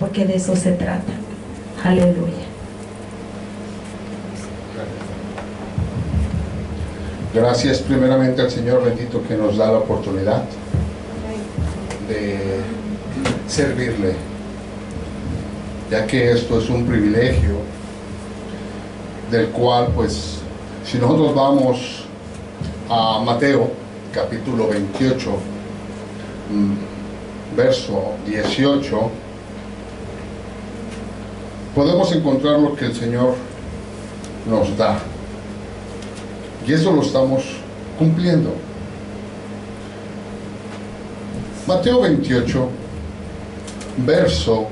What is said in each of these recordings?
porque de eso se trata. Aleluya. Gracias primeramente al Señor bendito que nos da la oportunidad de servirle, ya que esto es un privilegio del cual, pues, si nosotros vamos a Mateo capítulo 28 verso 18, podemos encontrar lo que el Señor nos da, y eso lo estamos cumpliendo. Mateo 28 verso,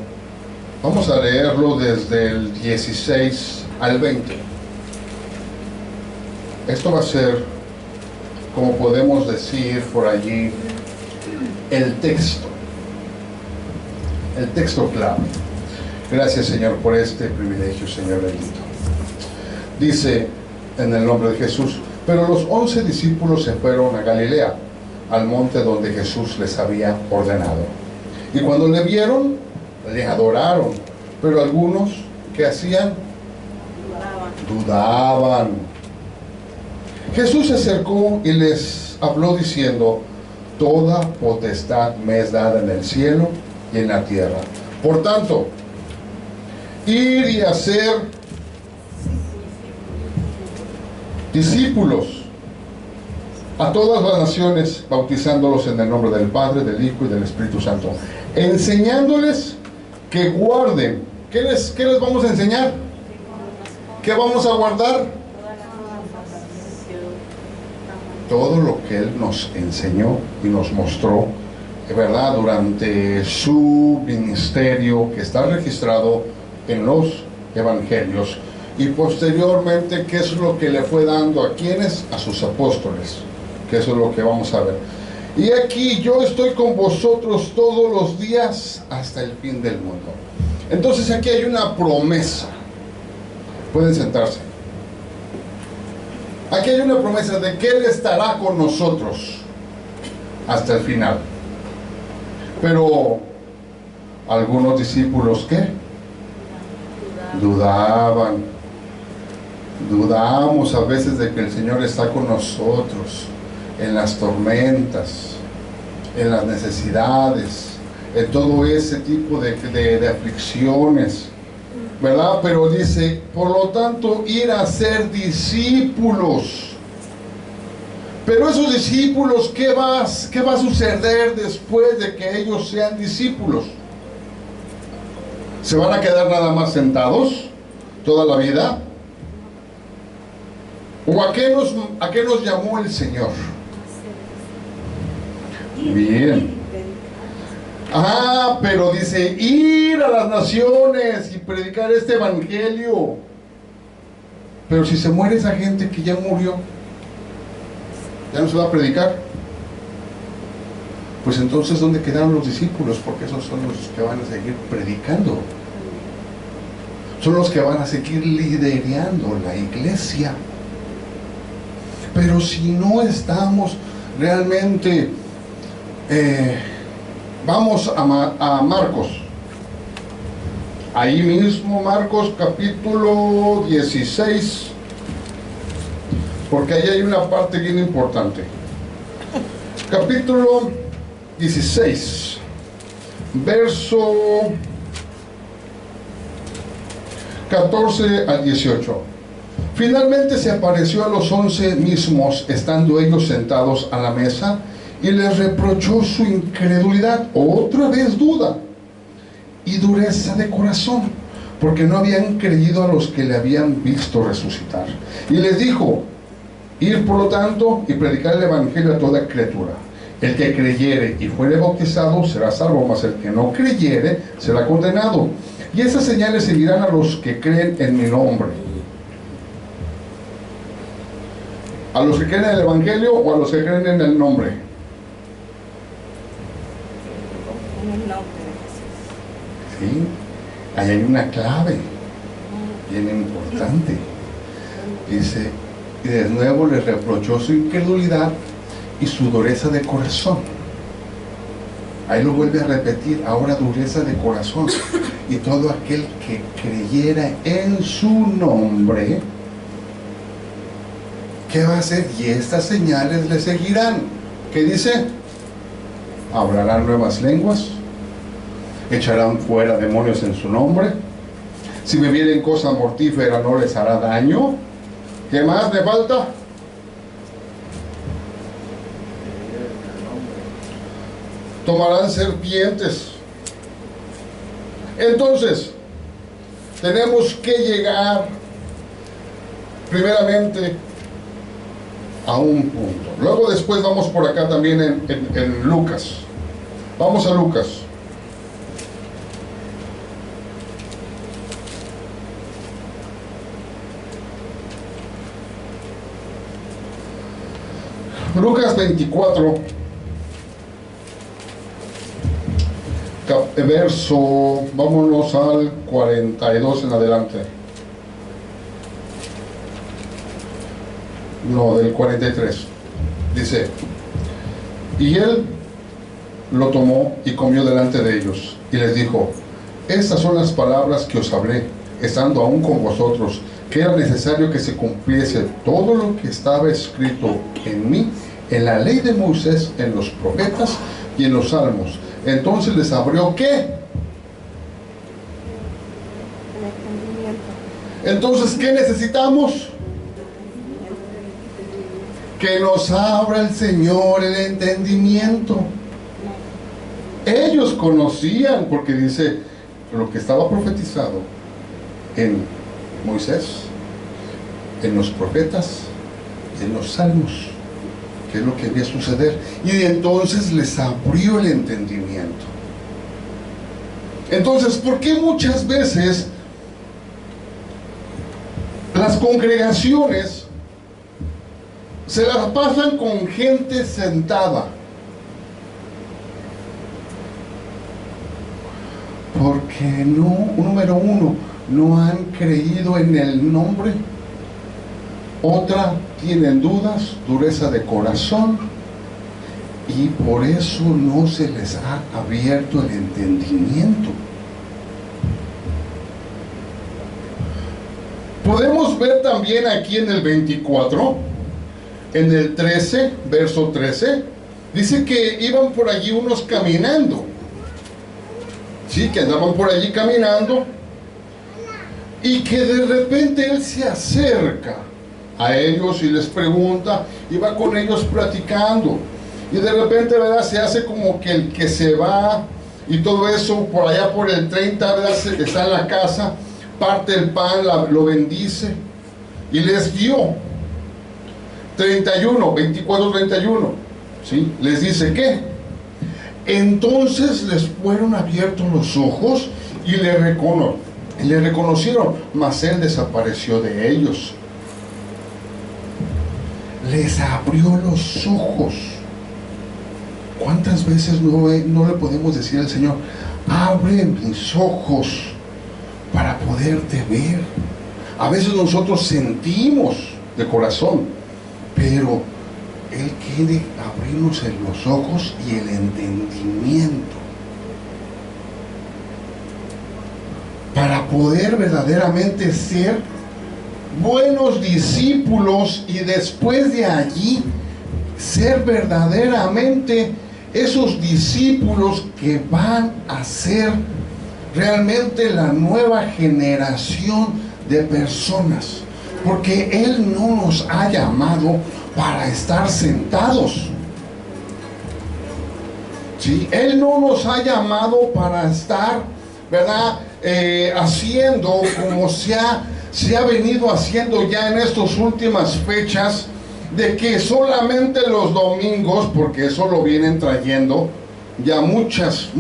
vamos a leerlo desde el 16 al 20. Esto va a ser, como podemos decir por allí, el texto clave. Gracias, Señor, por este privilegio, Señor bendito. Dice en el nombre de Jesús: pero los 11 discípulos se fueron a Galilea, al monte donde Jesús les había ordenado. Y cuando le vieron, le adoraron, pero algunos, ¿qué hacían? Dudaban. Jesús se acercó y les habló diciendo: toda potestad me es dada en el cielo y en la tierra. Por tanto, ir y hacer discípulos a todas las naciones, bautizándolos en el nombre del Padre, del Hijo y del Espíritu Santo, enseñándoles que guarden. ¿Qué les vamos a enseñar? ¿Qué vamos a guardar? Todo lo que Él nos enseñó y nos mostró, ¿verdad?, durante su ministerio, que está registrado en los evangelios, y posteriormente qué es lo que le fue dando a quienes, a sus apóstoles, que eso es lo que vamos a ver. Y aquí: yo estoy con vosotros todos los días hasta el fin del mundo. Entonces aquí hay una promesa. Pueden sentarse. Aquí hay una promesa de que Él estará con nosotros hasta el final. Pero algunos discípulos, ¿qué? Dudaban. Dudamos a veces de que el Señor está con nosotros en las tormentas, en las necesidades, en todo ese tipo de aflicciones, ¿verdad? Pero dice: por lo tanto, ir a ser discípulos. Pero esos discípulos, ¿qué va a suceder después de que ellos sean discípulos? ¿Se van a quedar nada más sentados toda la vida? ¿O a qué nos llamó el Señor? Bien. Pero dice: ir a las naciones y predicar este evangelio. Pero si se muere esa gente que ya murió, ¿ya no se va a predicar? Pues entonces, ¿dónde quedaron los discípulos? Porque esos son los que van a seguir predicando, son los que van a seguir liderando la iglesia. Pero si no estamos realmente, vamos a Marcos, ahí mismo, Marcos capítulo 16, porque ahí hay una parte bien importante. Capítulo 16, verso 14 al 18. Finalmente se apareció a los 11 mismos, estando ellos sentados a la mesa, y les reprochó su incredulidad, otra vez duda, y dureza de corazón, porque no habían creído a los que le habían visto resucitar. Y les dijo: ir por lo tanto y predicar el evangelio a toda criatura. El que creyere y fuere bautizado será salvo, mas el que no creyere será condenado. Y esas señales seguirán a los que creen en mi nombre. ¿A los que creen en el evangelio o a los que creen en el nombre? En el nombre de Jesús. Sí, ahí hay una clave bien importante. Dice: y de nuevo les reprochó su incredulidad y su dureza de corazón. Ahí lo vuelve a repetir: ahora dureza de corazón. y todo aquel que creyera en su nombre, ¿qué va a hacer? Y estas señales le seguirán. ¿Qué dice? Hablarán nuevas lenguas, echarán fuera demonios en su nombre, si bebieren cosa mortífera no les hará daño. ¿Qué más le falta? Tomarán serpientes. Entonces, tenemos que llegar primeramente a un punto. Luego después vamos por acá también en Lucas. Vamos a Lucas. Lucas 24, verso, vámonos al 42 en adelante. No, del 43. Dice: y él lo tomó y comió delante de ellos, y les dijo: estas son las palabras que os hablé, estando aún con vosotros, que era necesario que se cumpliese todo lo que estaba escrito en mí, en la ley de Moisés, en los profetas y en los salmos. Entonces les abrió ¿qué? El entendimiento. Entonces, ¿qué necesitamos? Que nos abra el Señor el entendimiento. Ellos conocían, porque dice lo que estaba profetizado en Moisés, en los profetas, en los salmos, que es lo que había suceder, y entonces les abrió el entendimiento. Entonces, ¿por qué muchas veces las congregaciones se las pasan con gente sentada? Porque no, número uno, no han creído en el nombre. Otra, tienen dudas, dureza de corazón, y por eso no se les ha abierto el entendimiento. Podemos ver también aquí en el 24, en el 13, verso 13, dice que iban por allí unos caminando. Sí, que andaban por allí caminando, y que de repente él se acerca a ellos y les pregunta, y va con ellos platicando, y de repente, ¿verdad?, se hace como que el que se va, y todo eso, por allá por el 30, ¿verdad?, está en la casa, parte el pan, lo bendice, y les dio. 31, 24, 31, ¿sí? Les dice, ¿qué? Entonces les fueron abiertos los ojos, y le reconocieron, mas él desapareció de ellos. Les abrió los ojos. ¿Cuántas veces no le podemos decir al Señor: abre mis ojos para poderte ver? A veces nosotros sentimos de corazón, pero Él quiere abrirnos los ojos y el entendimiento para poder verdaderamente ser buenos discípulos, y después de allí ser verdaderamente esos discípulos que van a ser realmente la nueva generación de personas, porque Él no nos ha llamado para estar sentados, ¿sí? Él no nos ha llamado para estar, ¿verdad?, haciendo como se ha venido haciendo ya en estas últimas fechas, de que solamente los domingos, porque eso lo vienen trayendo ya muchas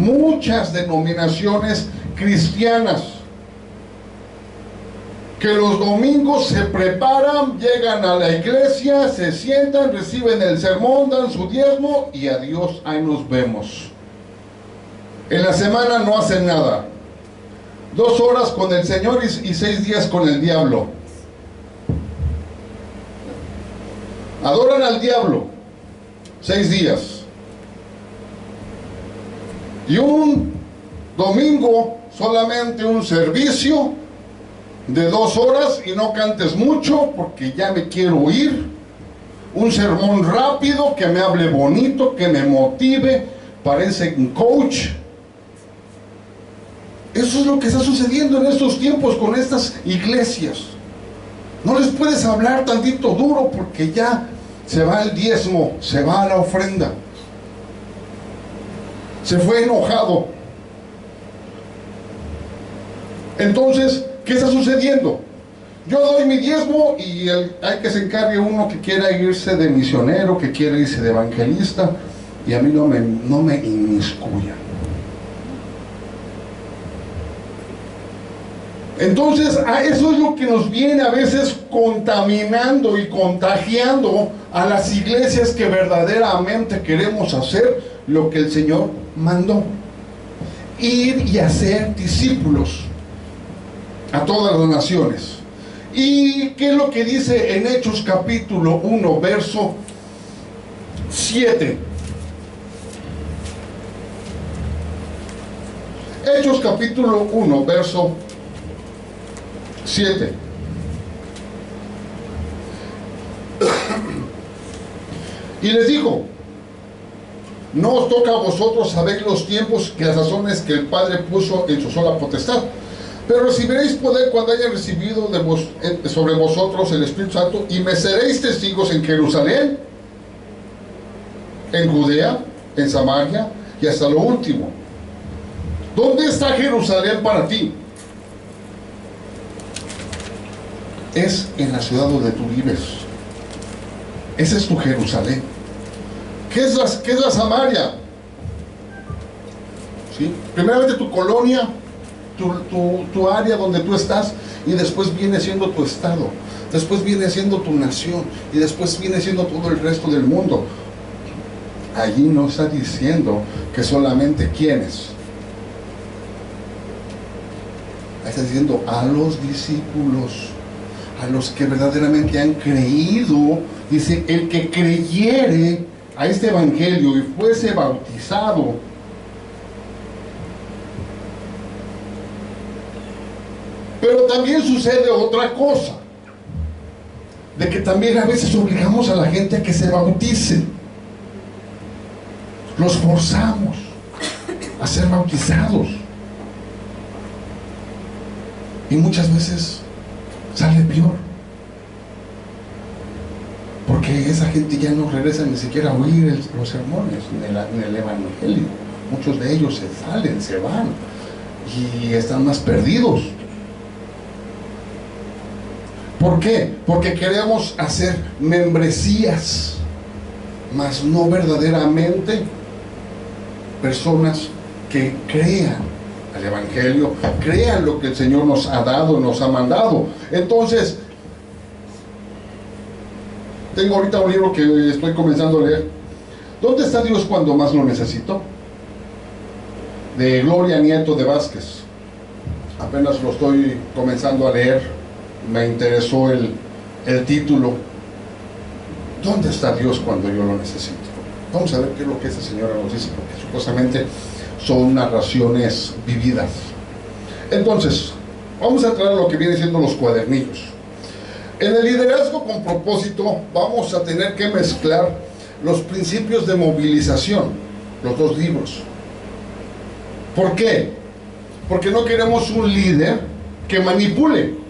denominaciones cristianas, que los domingos se preparan, llegan a la iglesia, se sientan, reciben el sermón, dan su diezmo y adiós, ahí nos vemos. En la semana no hacen nada. 2 horas con el Señor y 6 días con el diablo. Adoran al diablo 6 días. Y un domingo solamente un servicio de 2 horas y no cantes mucho porque ya me quiero ir. Un sermón rápido, que me hable bonito, que me motive, parece un coach. Eso es lo que está sucediendo en estos tiempos con estas iglesias. No les puedes hablar tantito duro porque ya se va el diezmo, se va la ofrenda. Se fue enojado. Entonces, ¿qué está sucediendo? Yo doy mi diezmo y hay que se encargue uno que quiera irse de misionero, que quiera irse de evangelista, y a mí no me inmiscuyan. Entonces, a eso es lo que nos viene a veces contaminando y contagiando a las iglesias que verdaderamente queremos hacer lo que el Señor mandó: ir y hacer discípulos a todas las naciones. ¿Y qué es lo que dice en Hechos capítulo 1, verso 7? Hechos capítulo 1, verso 7. Y les dijo: no os toca a vosotros saber los tiempos y las razones que el Padre puso en su sola potestad, pero recibiréis poder cuando haya recibido sobre vosotros el Espíritu Santo, y me seréis testigos en Jerusalén, en Judea, en Samaria y hasta lo último. ¿Dónde está Jerusalén para ti? Es en la ciudad donde tú vives. Ese es tu Jerusalén. ¿Qué es la Samaria? ¿Sí? Primeramente tu colonia, tu área donde tú estás, y después viene siendo tu estado, después viene siendo tu nación, y después viene siendo todo el resto del mundo. Allí no está diciendo que solamente quienes. Está diciendo a los discípulos, a los que verdaderamente han creído. Dice: el que creyere a este evangelio y fuese bautizado, pero también sucede otra cosa, de que también a veces obligamos a la gente a que se bautice, los forzamos a ser bautizados, y muchas veces sale peor, porque esa gente ya no regresa ni siquiera a oír los sermones ni el evangelio. Muchos de ellos se salen, se van y están más perdidos. ¿Por qué? Porque queremos hacer membresías, mas no verdaderamente personas que crean el evangelio, crean lo que el Señor nos ha dado, nos ha mandado. Entonces, tengo ahorita un libro que estoy comenzando a leer. ¿Dónde está Dios cuando más lo necesito? De Gloria Nieto de Vázquez. Apenas lo estoy comenzando a leer. Me interesó el título. ¿Dónde está Dios cuando yo lo necesito? Vamos a ver qué es lo que esta señora nos dice, porque supuestamente son narraciones vividas. Entonces, vamos a traer lo que viene siendo los cuadernillos. En el liderazgo con propósito vamos a tener que mezclar los principios de movilización, los dos libros. ¿Por qué? Porque no queremos un líder que manipule.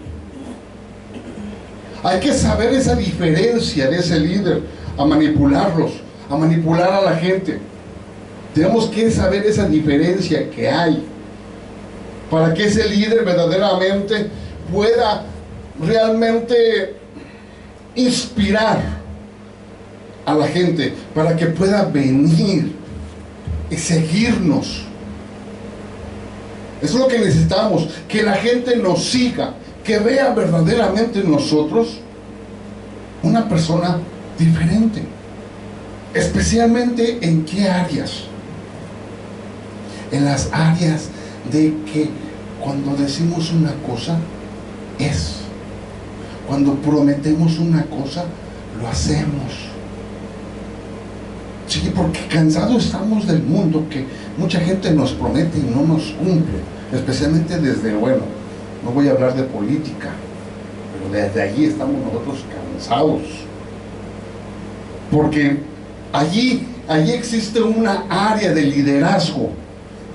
Hay que saber esa diferencia de ese líder a manipularlos, a manipular a la gente. Tenemos que saber esa diferencia que hay para que ese líder verdaderamente pueda realmente inspirar a la gente, para que pueda venir y seguirnos. Eso es lo que necesitamos, que la gente nos siga, que vea verdaderamente en nosotros una persona diferente. Especialmente en qué áreas. En las áreas de que cuando decimos una cosa es, cuando prometemos una cosa lo hacemos. Sí, porque cansados estamos del mundo, que mucha gente nos promete y no nos cumple. especialmente desde, bueno, no voy a hablar de política, pero desde allí estamos nosotros cansados, porque allí existe una área de liderazgo,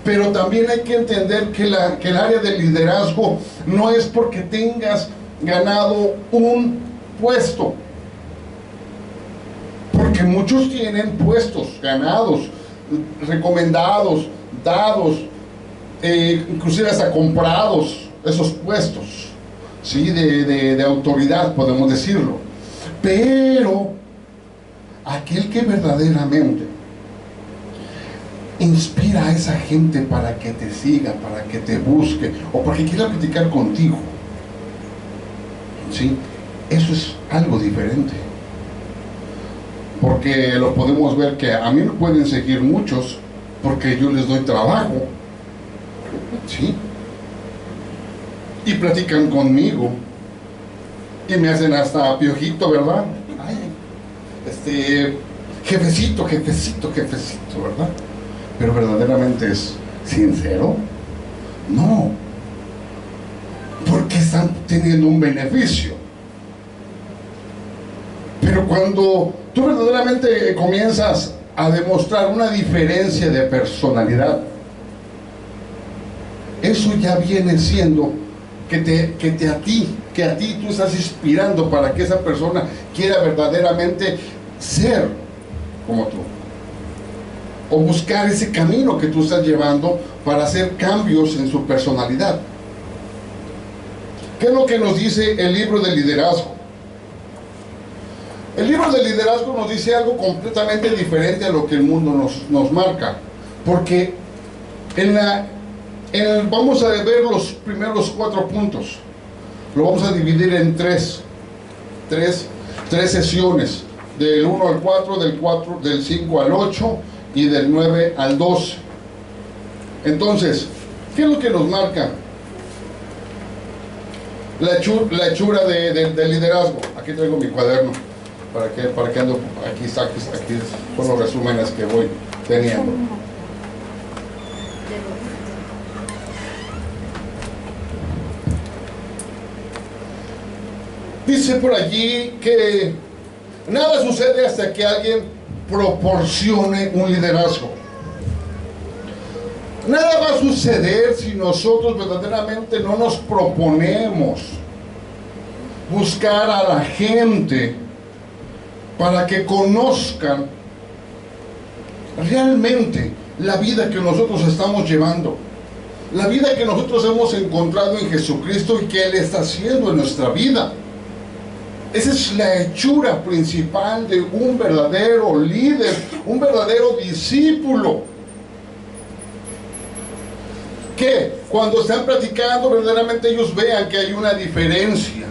pero también hay que entender que el área de liderazgo no es porque tengas ganado un puesto, porque muchos tienen puestos ganados, recomendados, dados, inclusive hasta comprados esos puestos, ¿sí? de autoridad, podemos decirlo. Pero aquel que verdaderamente inspira a esa gente para que te siga, para que te busque o para que quiera platicar contigo, ¿sí? Eso es algo diferente, porque lo podemos ver que a mí me pueden seguir muchos porque yo les doy trabajo, ¿sí? Y platican conmigo y me hacen hasta piojito, ¿verdad? Ay, jefecito, ¿verdad? Pero verdaderamente es sincero, no, porque están teniendo un beneficio. Pero cuando tú verdaderamente comienzas a demostrar una diferencia de personalidad, eso ya viene siendo que a ti tú estás inspirando para que esa persona quiera verdaderamente ser como tú, o buscar ese camino que tú estás llevando para hacer cambios en su personalidad. ¿Qué es lo que nos dice el libro de liderazgo? El libro de liderazgo nos dice algo completamente diferente a lo que el mundo nos marca, porque vamos a ver los primeros 4 puntos. Lo vamos a dividir en tres sesiones, del 1 al 4, del 5 al 8 y del 9 al 12. Entonces, ¿qué es lo que nos marca la hechura del liderazgo? Aquí traigo mi cuaderno para que ando, aquí son los resúmenes que voy teniendo. Dice por allí que nada sucede hasta que alguien proporcione un liderazgo. Nada va a suceder si nosotros verdaderamente no nos proponemos buscar a la gente para que conozcan realmente la vida que nosotros estamos llevando, la vida que nosotros hemos encontrado en Jesucristo y que Él está haciendo en nuestra vida. Esa es la hechura principal de un verdadero líder, un verdadero discípulo. Que cuando están platicando, verdaderamente ellos vean que hay una diferencia.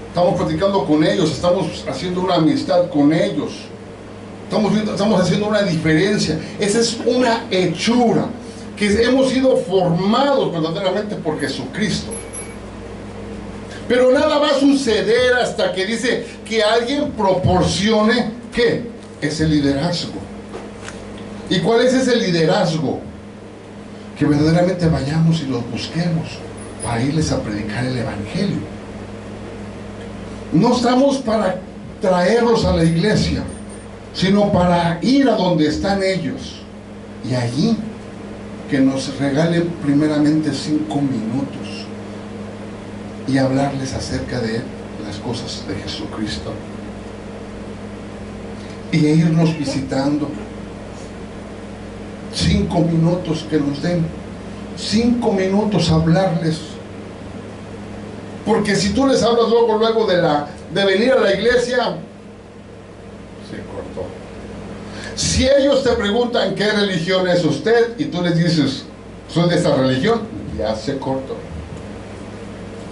Estamos platicando con ellos, estamos haciendo una amistad con ellos. Estamos haciendo una diferencia. Esa es una hechura, que hemos sido formados verdaderamente por Jesucristo. Pero nada va a suceder hasta que dice que alguien proporcione, ¿qué? Ese liderazgo. ¿Y cuál es ese liderazgo? Que verdaderamente vayamos y los busquemos para irles a predicar el Evangelio. No estamos para traerlos a la iglesia, sino para ir a donde están ellos. Y allí que nos regalen primeramente 5 minutos y hablarles acerca de las cosas de Jesucristo, y irnos visitando. 5 minutos que nos den, 5 minutos a hablarles, porque si tú les hablas luego de venir a la iglesia, se cortó. Si ellos te preguntan qué religión es usted y tú les dices soy de esta religión, ya se cortó,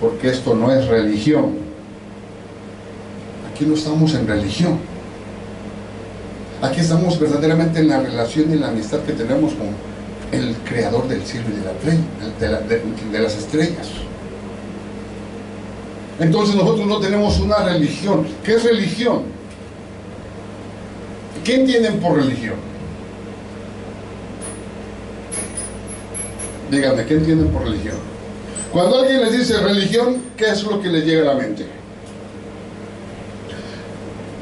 porque esto no es religión. Aquí no estamos en religión. Aquí estamos verdaderamente en la relación y la amistad que tenemos con el creador del cielo y de las estrellas. Entonces nosotros no tenemos una religión. ¿Qué es religión? ¿Qué entienden por religión? Díganme, ¿qué entienden por religión? Cuando alguien les dice religión, ¿qué es lo que les llega a la mente?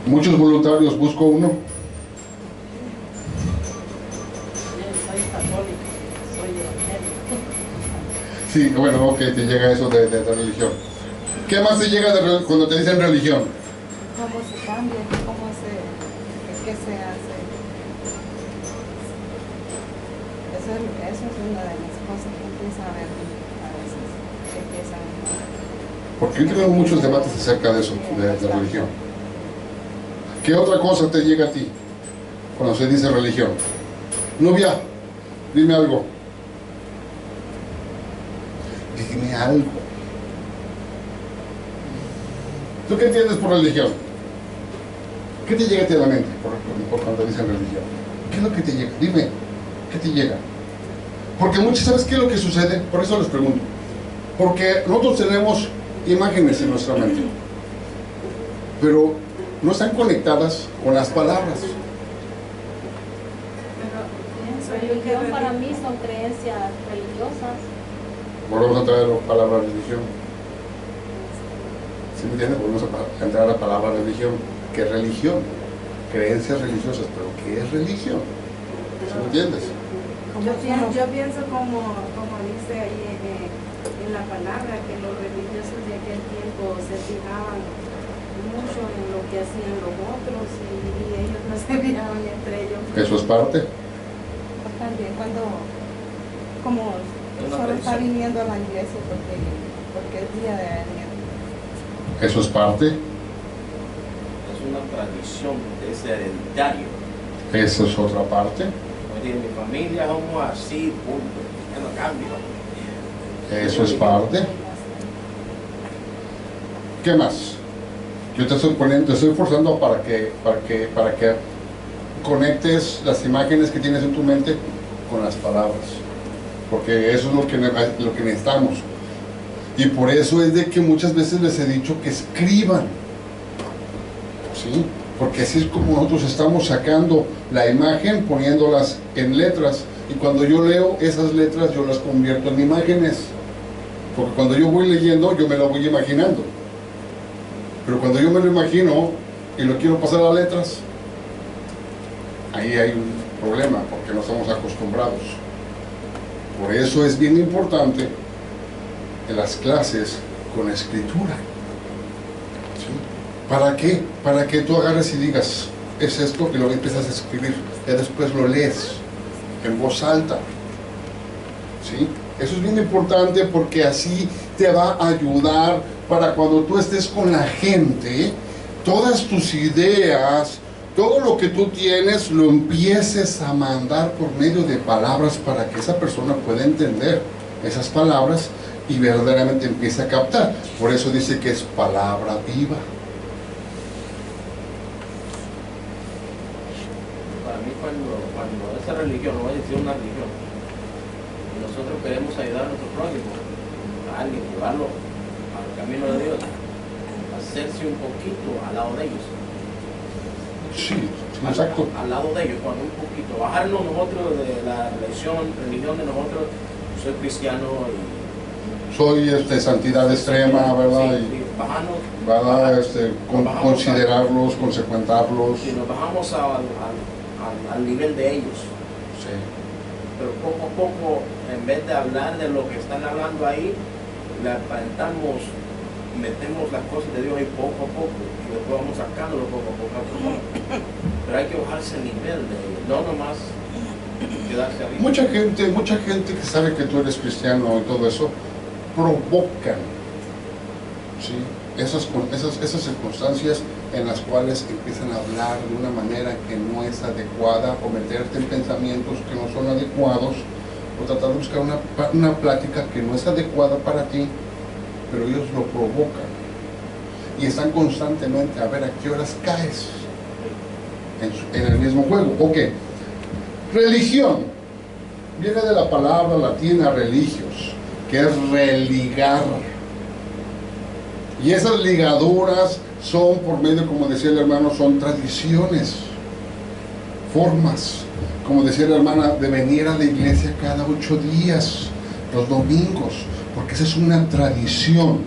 Muchos voluntarios, busco uno. Soy católico, soy evangélico. Sí, bueno, ok, te llega eso de religión. ¿Qué más te llega cuando te dicen religión? ¿Cómo se cambia? ¿Cómo qué se hace? Eso es una de las cosas que empieza a ver a veces. Que empiezan Porque yo tengo muchos debates acerca de eso, de religión. ¿Qué otra cosa te llega a ti cuando se dice religión? Nubia, dime algo. Dime algo. ¿Tú qué entiendes por religión? ¿Qué te llega a ti a la mente por cuando te dicen religión? ¿Qué es lo que te llega? Dime, ¿qué te llega? Porque muchos, ¿sabes qué es lo que sucede? Por eso les pregunto. Porque nosotros tenemos imágenes en nuestra mente, pero no están conectadas con las palabras. Religión para mí son creencias religiosas. Volvemos a traer la palabra religión. ¿Sí me entiendes? Volvemos a entrar a la palabra religión. ¿Qué es religión? Creencias religiosas, pero ¿qué es religión? ¿Sí me entiendes? Yo pienso como dice ahí en la palabra, que los religiosos de aquel tiempo se fijaban mucho en lo que hacían los otros y ellos no se fijaban entre ellos. ¿Eso es parte? también cuando como solo está viniendo a la iglesia porque es día de año. ¿Eso es parte? Es una tradición, es hereditario. ¿Eso es otra parte? Oye, en mi familia somos así, punto. Ya no cambio. ¿Eso es parte? ¿Qué más? Yo te estoy forzando para que conectes las imágenes que tienes en tu mente con las palabras, porque eso es lo que necesitamos. Y por eso es de que muchas veces les he dicho que escriban, ¿sí? Porque así es como nosotros estamos sacando la imagen, poniéndolas en letras, y cuando yo leo esas letras yo las convierto en imágenes, porque cuando yo voy leyendo yo me lo voy imaginando, pero cuando yo me lo imagino y lo quiero pasar a letras, ahí hay un problema, porque no estamos acostumbrados. Por eso es bien importante en las clases con escritura, ¿sí? ¿Para qué? Para que tú agarres y digas, es esto, y luego empiezas a escribir, y después lo lees en voz alta, ¿sí? Eso es bien importante porque así te va a ayudar para cuando tú estés con la gente, todas tus ideas, todo lo que tú tienes, lo empieces a mandar por medio de palabras para que esa persona pueda entender esas palabras y verdaderamente empiece a captar. Por eso dice que es palabra viva. Para mí cuando esa religión, no voy a decir una religión, nosotros queremos ayudar a nuestro prójimo, a alguien, llevarlo al camino de Dios, hacerse un poquito al lado de ellos. Sí, exacto. Al lado de ellos, cuando un poquito, bajarnos nosotros de la religión de nosotros, soy cristiano y soy santidad extrema, ¿verdad? Sí, bajarnos, ¿verdad? Considerarlos, consecuentarlos. Si nos bajamos al nivel de ellos. Sí. Pero poco a poco, en vez de hablar de lo que están hablando ahí, le aparentamos, metemos las cosas de Dios ahí poco a poco y después vamos sacándolo poco a poco. Pero hay que bajarse el nivel de ellos, no nomás quedarse arriba. Mucha gente que sabe que tú eres cristiano y todo eso, provocan, ¿sí? esas circunstancias en las cuales empiezan a hablar de una manera que no es adecuada, o meterte en pensamientos que no son adecuados, o tratar de buscar una plática que no es adecuada para ti, pero ellos lo provocan y están constantemente a ver a qué horas caes en el mismo juego. Ok, religión viene de la palabra latina religios, que es religar, y esas ligaduras son por medio, como decía el hermano, son tradiciones, formas, como decía la hermana, de venir a la iglesia cada 8 días, los domingos, porque esa es una tradición.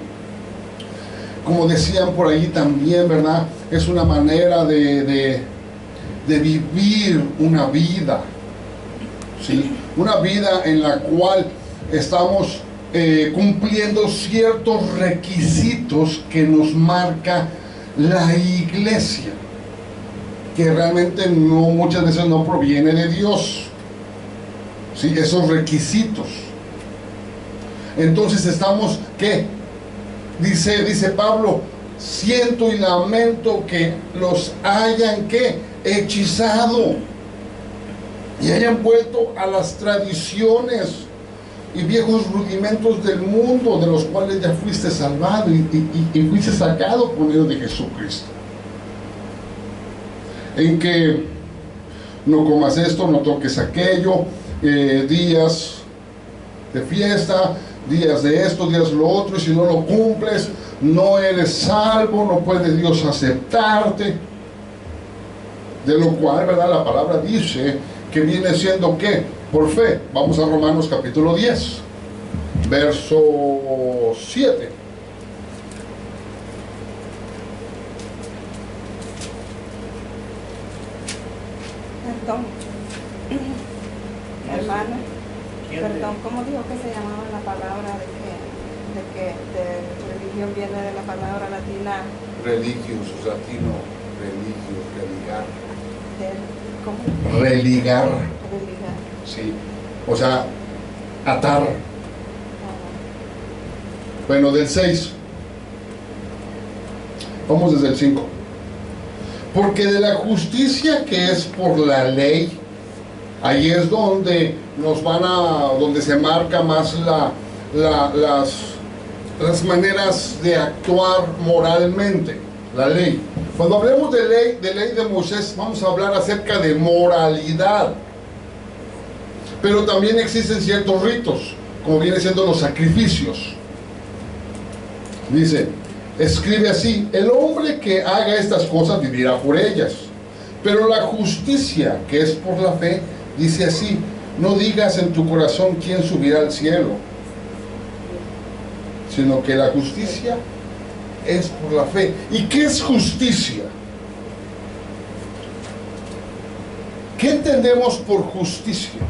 Como decían por ahí también, ¿verdad? Es una manera de vivir una vida, ¿sí? Una vida en la cual estamos cumpliendo ciertos requisitos que nos marca la iglesia, que realmente muchas veces no proviene de Dios, ¿sí? Esos requisitos. Entonces estamos, ¿qué? Dice Pablo, siento y lamento que los hayan, ¿qué? Hechizado y hayan vuelto a las tradiciones y viejos rudimentos del mundo, de los cuales ya fuiste salvado y fuiste sacado por medio de Jesucristo. En que no comas esto, no toques aquello, días de fiesta, días de esto, días lo otro, y si no lo cumples, no eres salvo, no puede Dios aceptarte. De lo cual, ¿verdad? La palabra dice que viene siendo ¿qué? Por fe. Vamos a Romanos capítulo 10, verso 7. Perdón. Hermano, perdón, ¿cómo dijo que se llamaba la palabra de religión viene de la palabra latina? Religios, latino, religio, religar. ¿Cómo? Religar, Religar. sí. O sea, atar. Bueno, del 6. Vamos desde el 5. Porque de la justicia que es por la ley, ahí es donde donde se marca más las maneras de actuar moralmente, la ley. Cuando hablemos de ley de Moisés, vamos a hablar acerca de moralidad. Pero también existen ciertos ritos, como vienen siendo los sacrificios. Dice, escribe así: el hombre que haga estas cosas vivirá por ellas. Pero la justicia que es por la fe, dice así: no digas en tu corazón quién subirá al cielo, sino que la justicia es por la fe. ¿Y qué es justicia? ¿Qué entendemos por justicia?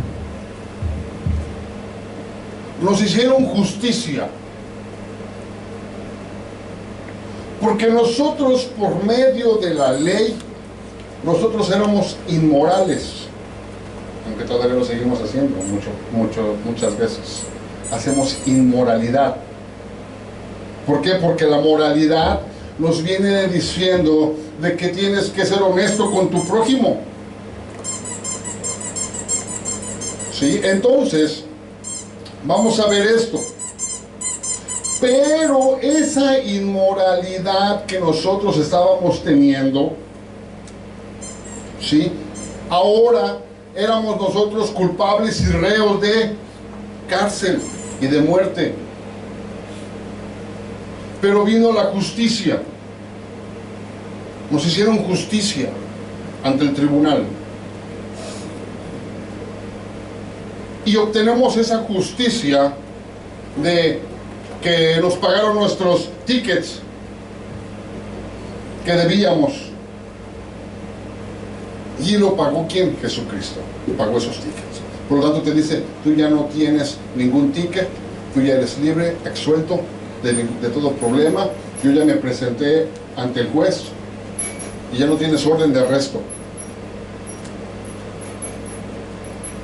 Nos hicieron justicia porque nosotros, por medio de la ley, nosotros éramos inmorales, aunque todavía lo seguimos haciendo muchas veces. Hacemos inmoralidad. ¿Por qué? Porque la moralidad nos viene diciendo de que tienes que ser honesto con tu prójimo. ¿Sí? Entonces, vamos a ver esto. Pero esa inmoralidad que nosotros estábamos teniendo, ¿sí? Ahora éramos nosotros culpables y reos de cárcel y de muerte. Pero vino la justicia. Nos hicieron justicia ante el tribunal. Y obtenemos esa justicia de que nos pagaron nuestros tickets que debíamos. Y lo pagó ¿quién? Jesucristo. Pagó esos tickets. Por lo tanto te dice, tú ya no tienes ningún ticket, tú ya eres libre, absuelto de todo problema. Yo ya me presenté ante el juez y ya no tienes orden de arresto.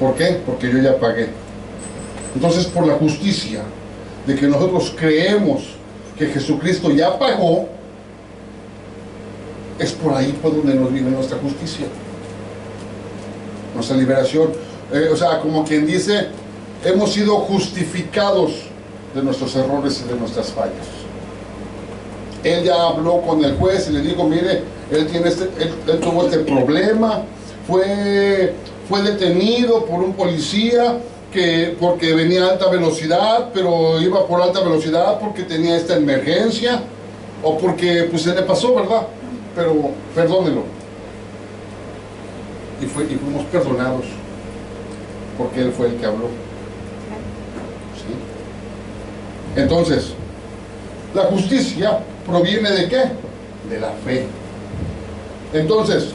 ¿Por qué? Porque yo ya pagué. Entonces, por la justicia de que nosotros creemos que Jesucristo ya pagó, es por ahí por donde nos viene nuestra justicia, nuestra liberación. O sea, como quien dice, hemos sido justificados de nuestros errores y de nuestras fallas. Él ya habló con el juez y le dijo, mire, él tuvo este problema, fue detenido por un policía porque venía a alta velocidad, pero iba por alta velocidad porque tenía esta emergencia, o porque pues se le pasó, ¿verdad? Pero perdónelo. Y fuimos perdonados porque él fue el que habló. ¿Sí? Entonces, la justicia proviene ¿de qué? De la fe. Entonces,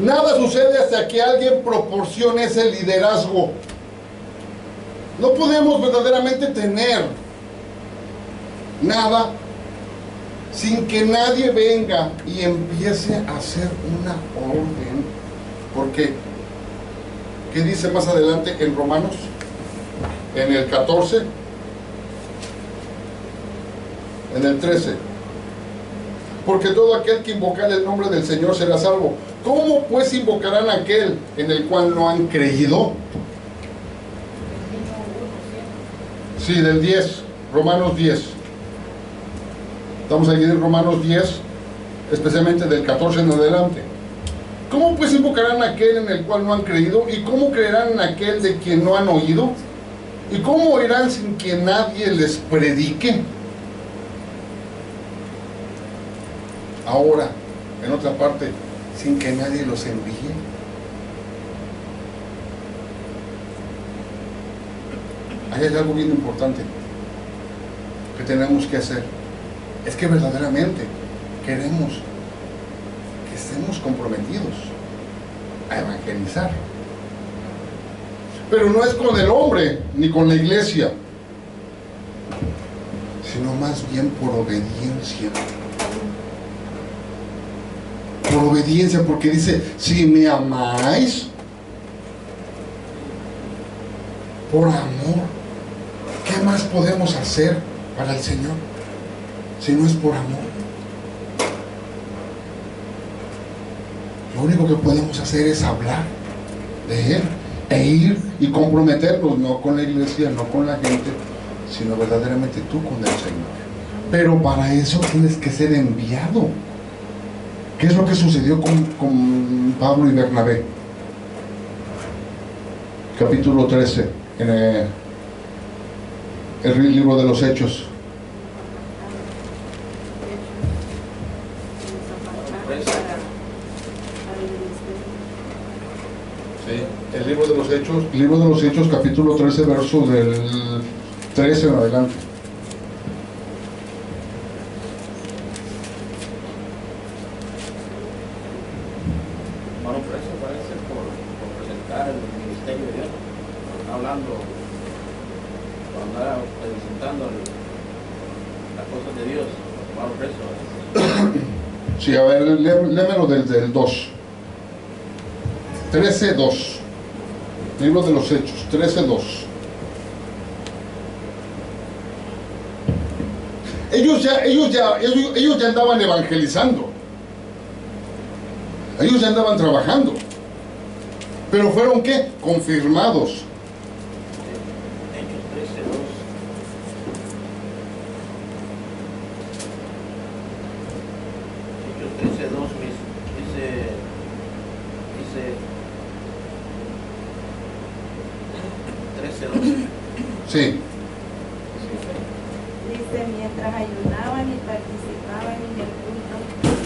nada sucede hasta que alguien proporcione ese liderazgo. No podemos verdaderamente tener nada sin que nadie venga y empiece a hacer una orden. Porque, ¿qué dice más adelante en Romanos? En el 14, en el 13. Porque todo aquel que invocar el nombre del Señor será salvo. ¿Cómo pues invocarán a aquel en el cual no han creído? Sí, del 10, Romanos 10. Estamos aquí en Romanos 10, especialmente del 14 en adelante. ¿Cómo pues invocarán a aquel en el cual no han creído? ¿Y cómo creerán en aquel de quien no han oído? ¿Y cómo oirán sin que nadie les predique? Ahora, en otra parte, sin que nadie los envíe. Ahí hay algo bien importante que tenemos que hacer. Es que verdaderamente queremos que estemos comprometidos a evangelizar. Pero no es con el hombre ni con la iglesia, sino más bien por obediencia. Por obediencia, porque dice, si me amáis, por amor, ¿qué más podemos hacer para el Señor si no es por amor? Lo único que podemos hacer es hablar de Él e ir y comprometernos, no con la iglesia, no con la gente, sino verdaderamente tú con el Señor. Pero para eso tienes que ser enviado. ¿Qué es lo que sucedió con Pablo y Bernabé? Capítulo 13, en el libro de los Hechos. Sí, el libro de los Hechos, capítulo 13, verso del 13 en adelante. Hermano Preso, parece por presentar el ministerio de Dios, hablando, por andar presentando las cosas de Dios, hermano Preso. Sí, a ver, lémelo desde el 2. 13:2. Libro de los Hechos, 13:2. Ellos ya andaban evangelizando. Ellos ya andaban trabajando. Pero fueron ¿qué? Confirmados. Hechos 13:2 dice 13:2. Sí. Dice, mientras ayunaban y participaban en el culto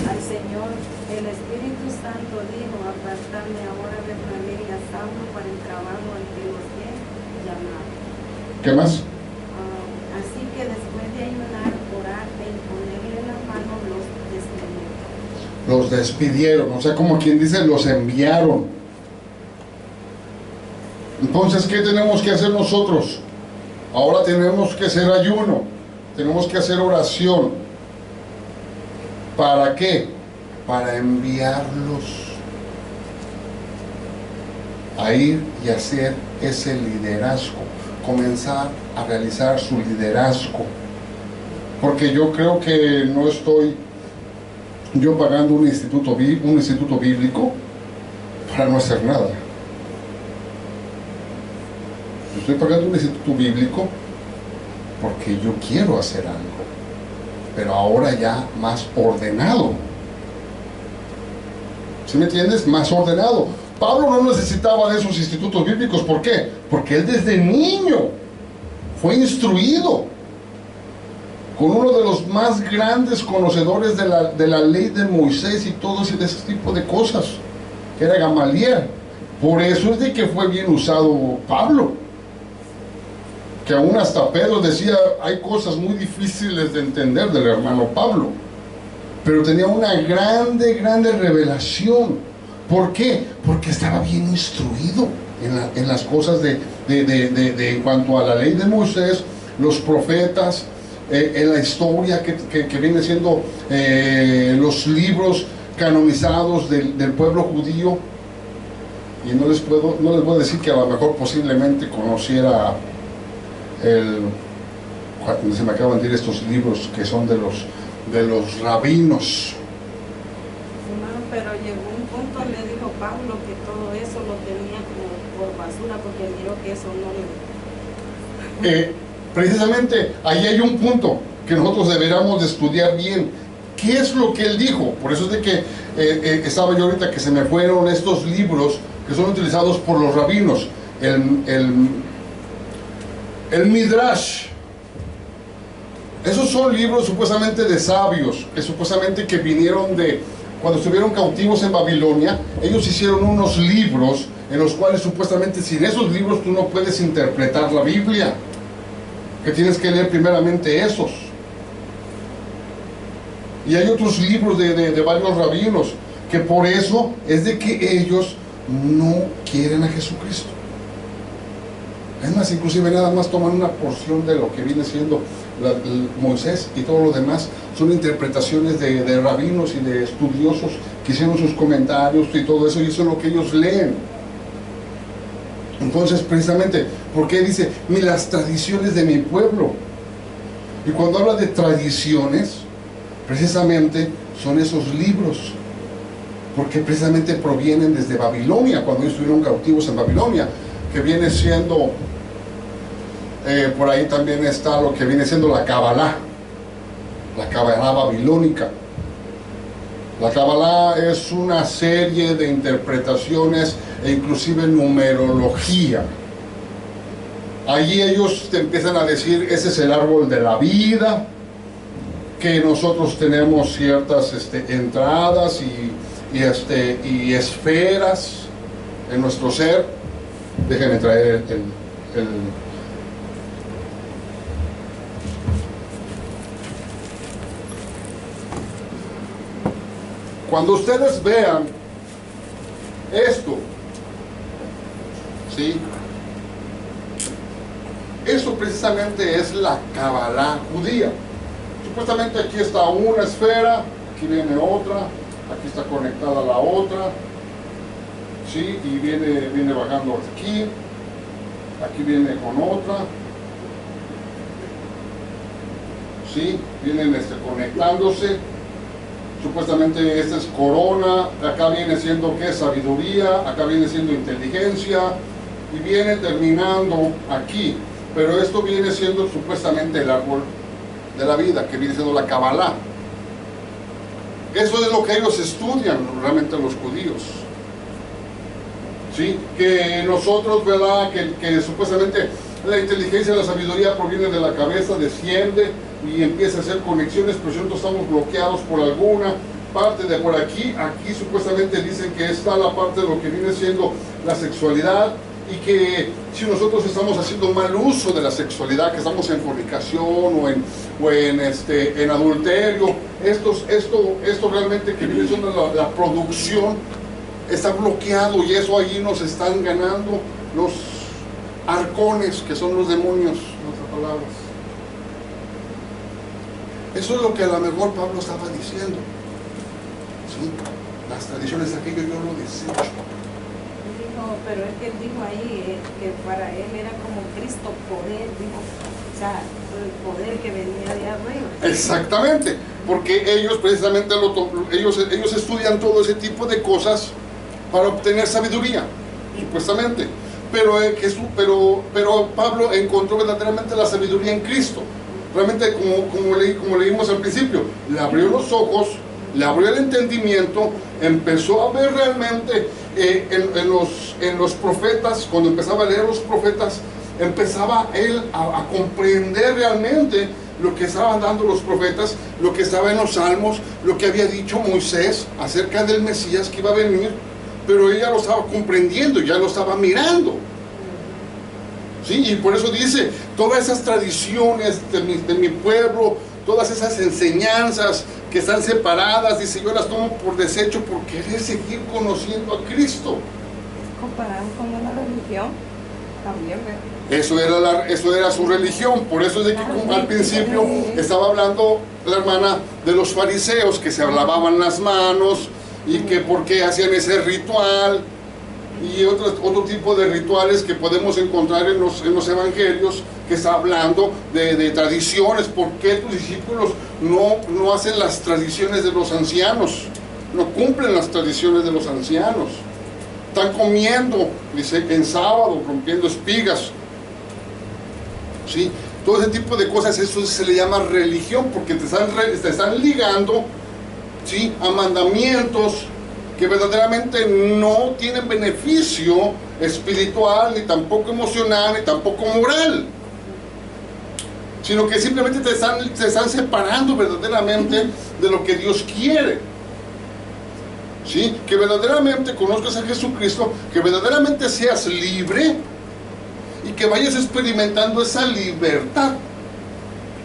al Señor, el Espíritu Santo dijo, apartadme ahora de Bernabé y a Saulo para el trabajo al que los he llamado. ¿Qué más? Así que después de ayunar, orar e imponerle la mano, los despidieron. Los despidieron, o sea, como quien dice, los enviaron. Entonces, ¿qué tenemos que hacer nosotros? Ahora tenemos que hacer ayuno, tenemos que hacer oración. ¿Para qué? Para enviarlos a ir y hacer ese liderazgo, comenzar a realizar su liderazgo. Porque yo creo que no estoy yo pagando un instituto bíblico para no hacer nada. Yo estoy pagando un instituto bíblico porque yo quiero hacer algo, pero ahora ya más ordenado. ¿Sí me entiendes? Más ordenado. Pablo no necesitaba de esos institutos bíblicos. ¿Por qué? Porque él desde niño fue instruido con uno de los más grandes conocedores de la ley de Moisés y todo ese tipo de cosas, que era Gamaliel. Por eso es de que fue bien usado Pablo. que aún hasta Pedro decía, hay cosas muy difíciles de entender del hermano Pablo, pero tenía una grande revelación. ¿Por qué? Porque estaba bien instruido en las cosas en cuanto a la ley de Moisés, los profetas, en la historia que viene siendo los libros canonizados del pueblo judío. Y no les voy a decir que a lo mejor posiblemente conociera se me acaban de decir estos libros que son de los rabinos. Hermano, pero llegó un punto, le dijo Pablo que todo eso lo tenía como por basura porque miró que eso no le... Precisamente ahí hay un punto que nosotros deberíamos de estudiar bien. ¿Qué es lo que él dijo? Por eso es de que estaba yo ahorita que se me fueron estos libros que son utilizados por los rabinos. El Midrash. Esos son libros supuestamente de sabios, que supuestamente que vinieron cuando estuvieron cautivos en Babilonia. Ellos hicieron unos libros en los cuales supuestamente sin esos libros tú no puedes interpretar la Biblia, que tienes que leer primeramente esos. Y hay otros libros de varios rabinos, que por eso es de que ellos no quieren a Jesucristo. Es más, inclusive nada más toman una porción de lo que viene siendo Moisés, y todo lo demás son interpretaciones de rabinos y de estudiosos que hicieron sus comentarios y todo eso, y eso es lo que ellos leen. Entonces, precisamente, ¿por qué dice ni las tradiciones de mi pueblo? Y cuando habla de tradiciones, precisamente son esos libros, porque precisamente provienen desde Babilonia, cuando ellos estuvieron cautivos en Babilonia, que viene siendo por ahí también está lo que viene siendo la Kabbalah babilónica. La Kabbalah es una serie de interpretaciones e inclusive numerología. Allí ellos te empiezan a decir, ese es el árbol de la vida, que nosotros tenemos ciertas entradas y esferas en nuestro ser. Déjenme traer Cuando ustedes vean esto, ¿sí? Eso precisamente es la Kabbalah judía. Supuestamente aquí está una esfera, aquí viene otra, aquí está conectada la otra, ¿sí? Y viene bajando aquí viene con otra, ¿sí? Vienen conectándose. Supuestamente esta es corona, acá viene siendo ¿qué? Sabiduría, acá viene siendo inteligencia, y viene terminando aquí. Pero esto viene siendo supuestamente el árbol de la vida, que viene siendo la Kabbalah. Eso es lo que ellos estudian realmente los judíos, ¿sí? Que nosotros, ¿verdad? Que supuestamente la inteligencia y la sabiduría proviene de la cabeza, desciende y empieza a hacer conexiones, pero nosotros estamos bloqueados por alguna parte de por aquí. Aquí supuestamente dicen que está la parte de lo que viene siendo la sexualidad, y que si nosotros estamos haciendo mal uso de la sexualidad, que estamos en fornicación o en adulterio, esto realmente que viene siendo la producción está bloqueado, y eso allí nos están ganando los arcones, que son los demonios, en otras palabras. Eso es lo que a lo mejor Pablo estaba diciendo, ¿sí? Las tradiciones de aquello yo lo desecho. Pero es que él dijo ahí que para él era como Cristo poder, dijo, o sea, el poder que venía de arriba. Exactamente, porque ellos precisamente ellos estudian todo ese tipo de cosas para obtener sabiduría, supuestamente. Pero Pablo encontró verdaderamente la sabiduría en Cristo. Realmente, como leímos al principio, le abrió los ojos, le abrió el entendimiento, empezó a ver realmente en los profetas. Cuando empezaba a leer los profetas, empezaba él a comprender realmente lo que estaban dando los profetas, lo que estaba en los salmos, lo que había dicho Moisés acerca del Mesías que iba a venir. Pero ella lo estaba comprendiendo, ya lo estaba mirando, ¿Sí? Y por eso dice, todas esas tradiciones de mi pueblo, todas esas enseñanzas que están separadas, dice, yo las tomo por desecho por querer seguir conociendo a Cristo. Comparado con la religión, también, Eso era su religión. Por eso es de que al principio estaba hablando la hermana de los fariseos, que se lavaban las manos y que por qué hacían ese ritual y otro tipo de rituales que podemos encontrar en los evangelios, que está hablando de tradiciones. ¿Por qué tus discípulos no hacen las tradiciones de los ancianos? No cumplen las tradiciones de los ancianos. Están comiendo, dice, en sábado, rompiendo espigas. ¿Sí? Todo ese tipo de cosas, eso se le llama religión, porque te están ligando, ¿sí?, a mandamientos que verdaderamente no tienen beneficio espiritual, ni tampoco emocional, ni tampoco moral, sino que simplemente te están separando verdaderamente de lo que Dios quiere. ¿Sí? Que verdaderamente conozcas a Jesucristo, que verdaderamente seas libre y que vayas experimentando esa libertad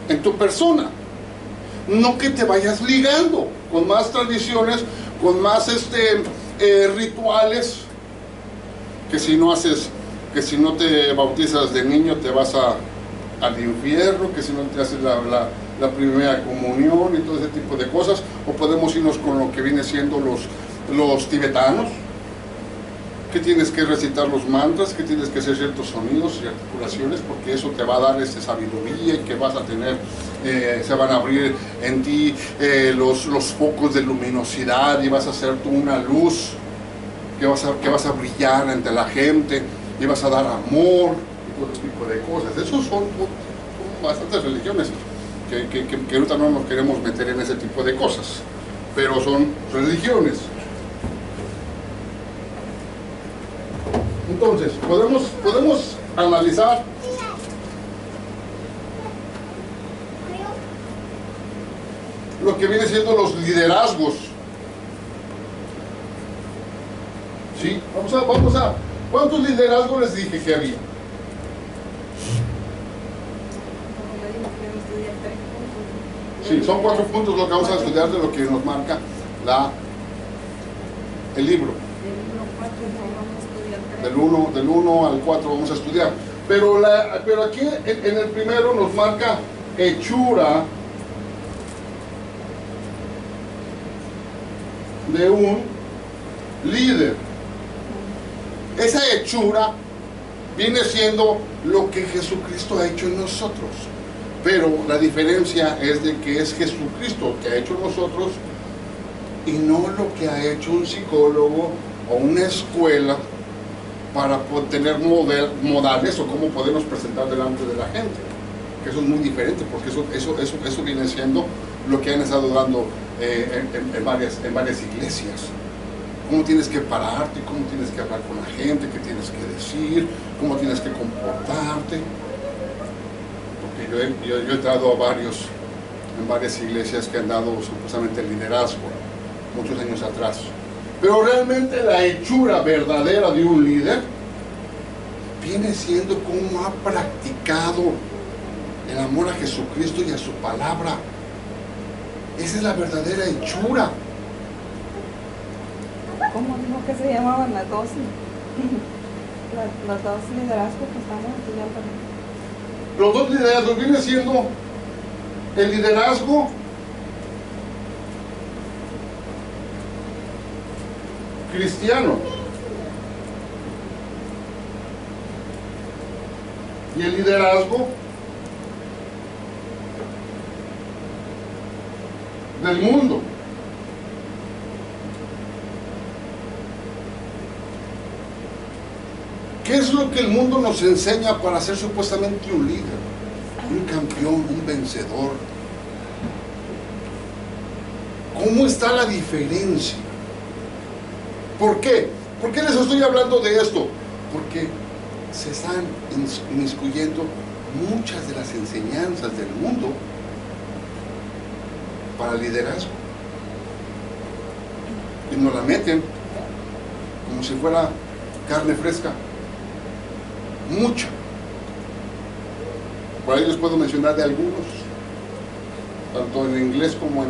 en tu persona. No que te vayas ligando con más tradiciones, con más rituales, que si no te bautizas de niño te vas al infierno, que si no te haces la primera comunión y todo ese tipo de cosas. O podemos irnos con lo que viene siendo los tibetanos, que tienes que recitar los mantras, que tienes que hacer ciertos sonidos y articulaciones, porque eso te va a dar esa sabiduría y que vas a tener, se van a abrir en ti los focos de luminosidad y vas a ser tú una luz que vas a brillar ante la gente y vas a dar amor y todo ese tipo de cosas. Esos son bastantes religiones que ahorita no nos queremos meter en ese tipo de cosas, pero son religiones. Entonces, podemos analizar lo que viene siendo los liderazgos. ¿Sí? Vamos a ¿cuántos liderazgos les dije que había? Sí, son 4 puntos lo que vamos a estudiar de lo que nos marca el libro. Del 1 al 4 vamos a estudiar. Pero aquí en el primero nos marca hechura de un líder. Esa hechura viene siendo lo que Jesucristo ha hecho en nosotros. Pero la diferencia es de que es Jesucristo que ha hecho en nosotros y no lo que ha hecho un psicólogo o una escuela para tener modales o cómo podernos presentar delante de la gente. Que eso es muy diferente, porque eso viene siendo lo que han estado dando en varias iglesias. Cómo tienes que pararte, cómo tienes que hablar con la gente, qué tienes que decir, cómo tienes que comportarte. Porque yo he entrado en varias iglesias que han dado supuestamente liderazgo muchos años atrás. Pero realmente la hechura verdadera de un líder viene siendo cómo ha practicado el amor a Jesucristo y a su palabra. Esa es la verdadera hechura. ¿Cómo dijo que se llamaban las 12? Los 2 liderazgos que estamos estudiando. Los 2 liderazgos viene siendo el liderazgo cristiano y el liderazgo del mundo. ¿Qué es lo que el mundo nos enseña para ser supuestamente un líder, un campeón, un vencedor? ¿Cómo está la diferencia? ¿Por qué? ¿Por qué les estoy hablando de esto? Porque se están inmiscuyendo muchas de las enseñanzas del mundo para liderazgo. Y nos la meten como si fuera carne fresca. Mucha. Por ahí les puedo mencionar de algunos, tanto en inglés como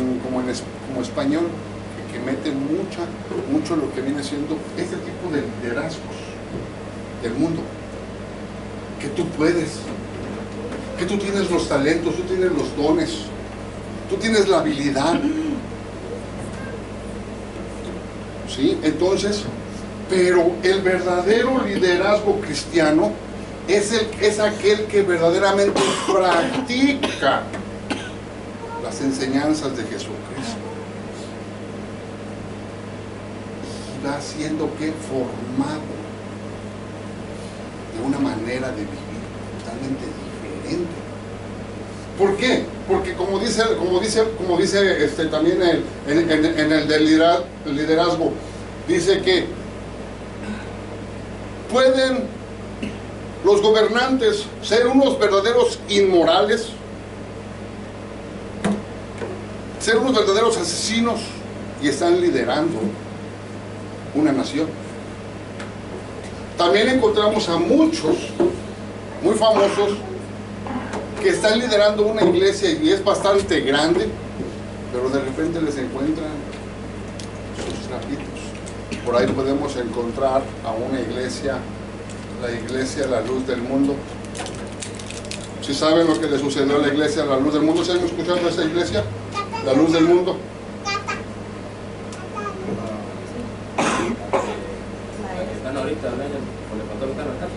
español, que meten mucho lo que viene siendo este tipo de liderazgos del mundo. Que tú puedes, que tú tienes los talentos, tú tienes los dones, tú tienes la habilidad. ¿Sí? Entonces, pero el verdadero liderazgo cristiano es aquel que verdaderamente practica las enseñanzas de Jesucristo y va siendo que formado de una manera de vivir totalmente diferente. ¿Por qué? Porque como dice también en el del liderazgo, dice que pueden los gobernantes ser unos verdaderos inmorales, ser unos verdaderos asesinos y están liderando una nación. También encontramos a muchos muy famosos que están liderando una iglesia y es bastante grande, pero de repente les encuentran sus trapitos. Por ahí podemos encontrar a una iglesia, la iglesia La Luz del Mundo. Si saben lo que le sucedió a la iglesia La Luz del Mundo, ¿se han escuchado a esa iglesia? La Luz del Mundo. Están ahorita hablando con el pastor que está en la casa.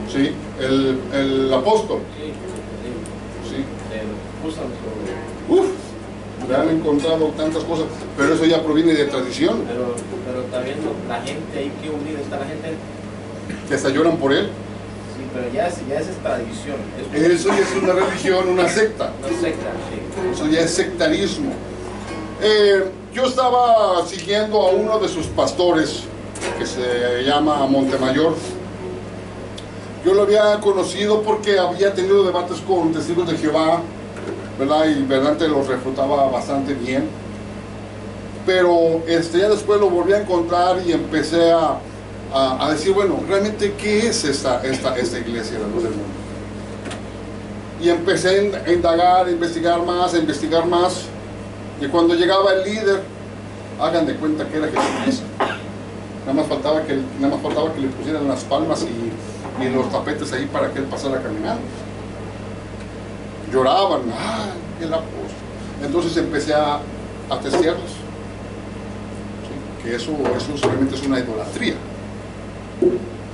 Sí, el apóstol. Sí. Uf, le han encontrado tantas cosas, pero eso ya proviene de tradición. Pero está viendo la gente ahí, que unida está la gente. Que hasta lloran por él. Sí, pero ya es tradición. Eso ya es una religión, una secta. Una secta, sí. Eso ya es sectarismo. Yo estaba siguiendo a uno de sus pastores, que se llama Montemayor. Yo lo había conocido porque había tenido debates con testigos de Jehová, ¿verdad? Y verdaderamente los refutaba bastante bien. Pero ya después lo volví a encontrar y empecé a decir, bueno, realmente, ¿qué es esta iglesia, La Luz del Mundo? Y empecé a indagar, a investigar más. Y cuando llegaba el líder, hagan de cuenta que era Jesucristo. Nada más faltaba que le pusieran las palmas y los tapetes ahí para que él pasara caminando. Lloraban, el apóstol. Entonces empecé a testearlos. ¿Sí? Que eso solamente es una idolatría.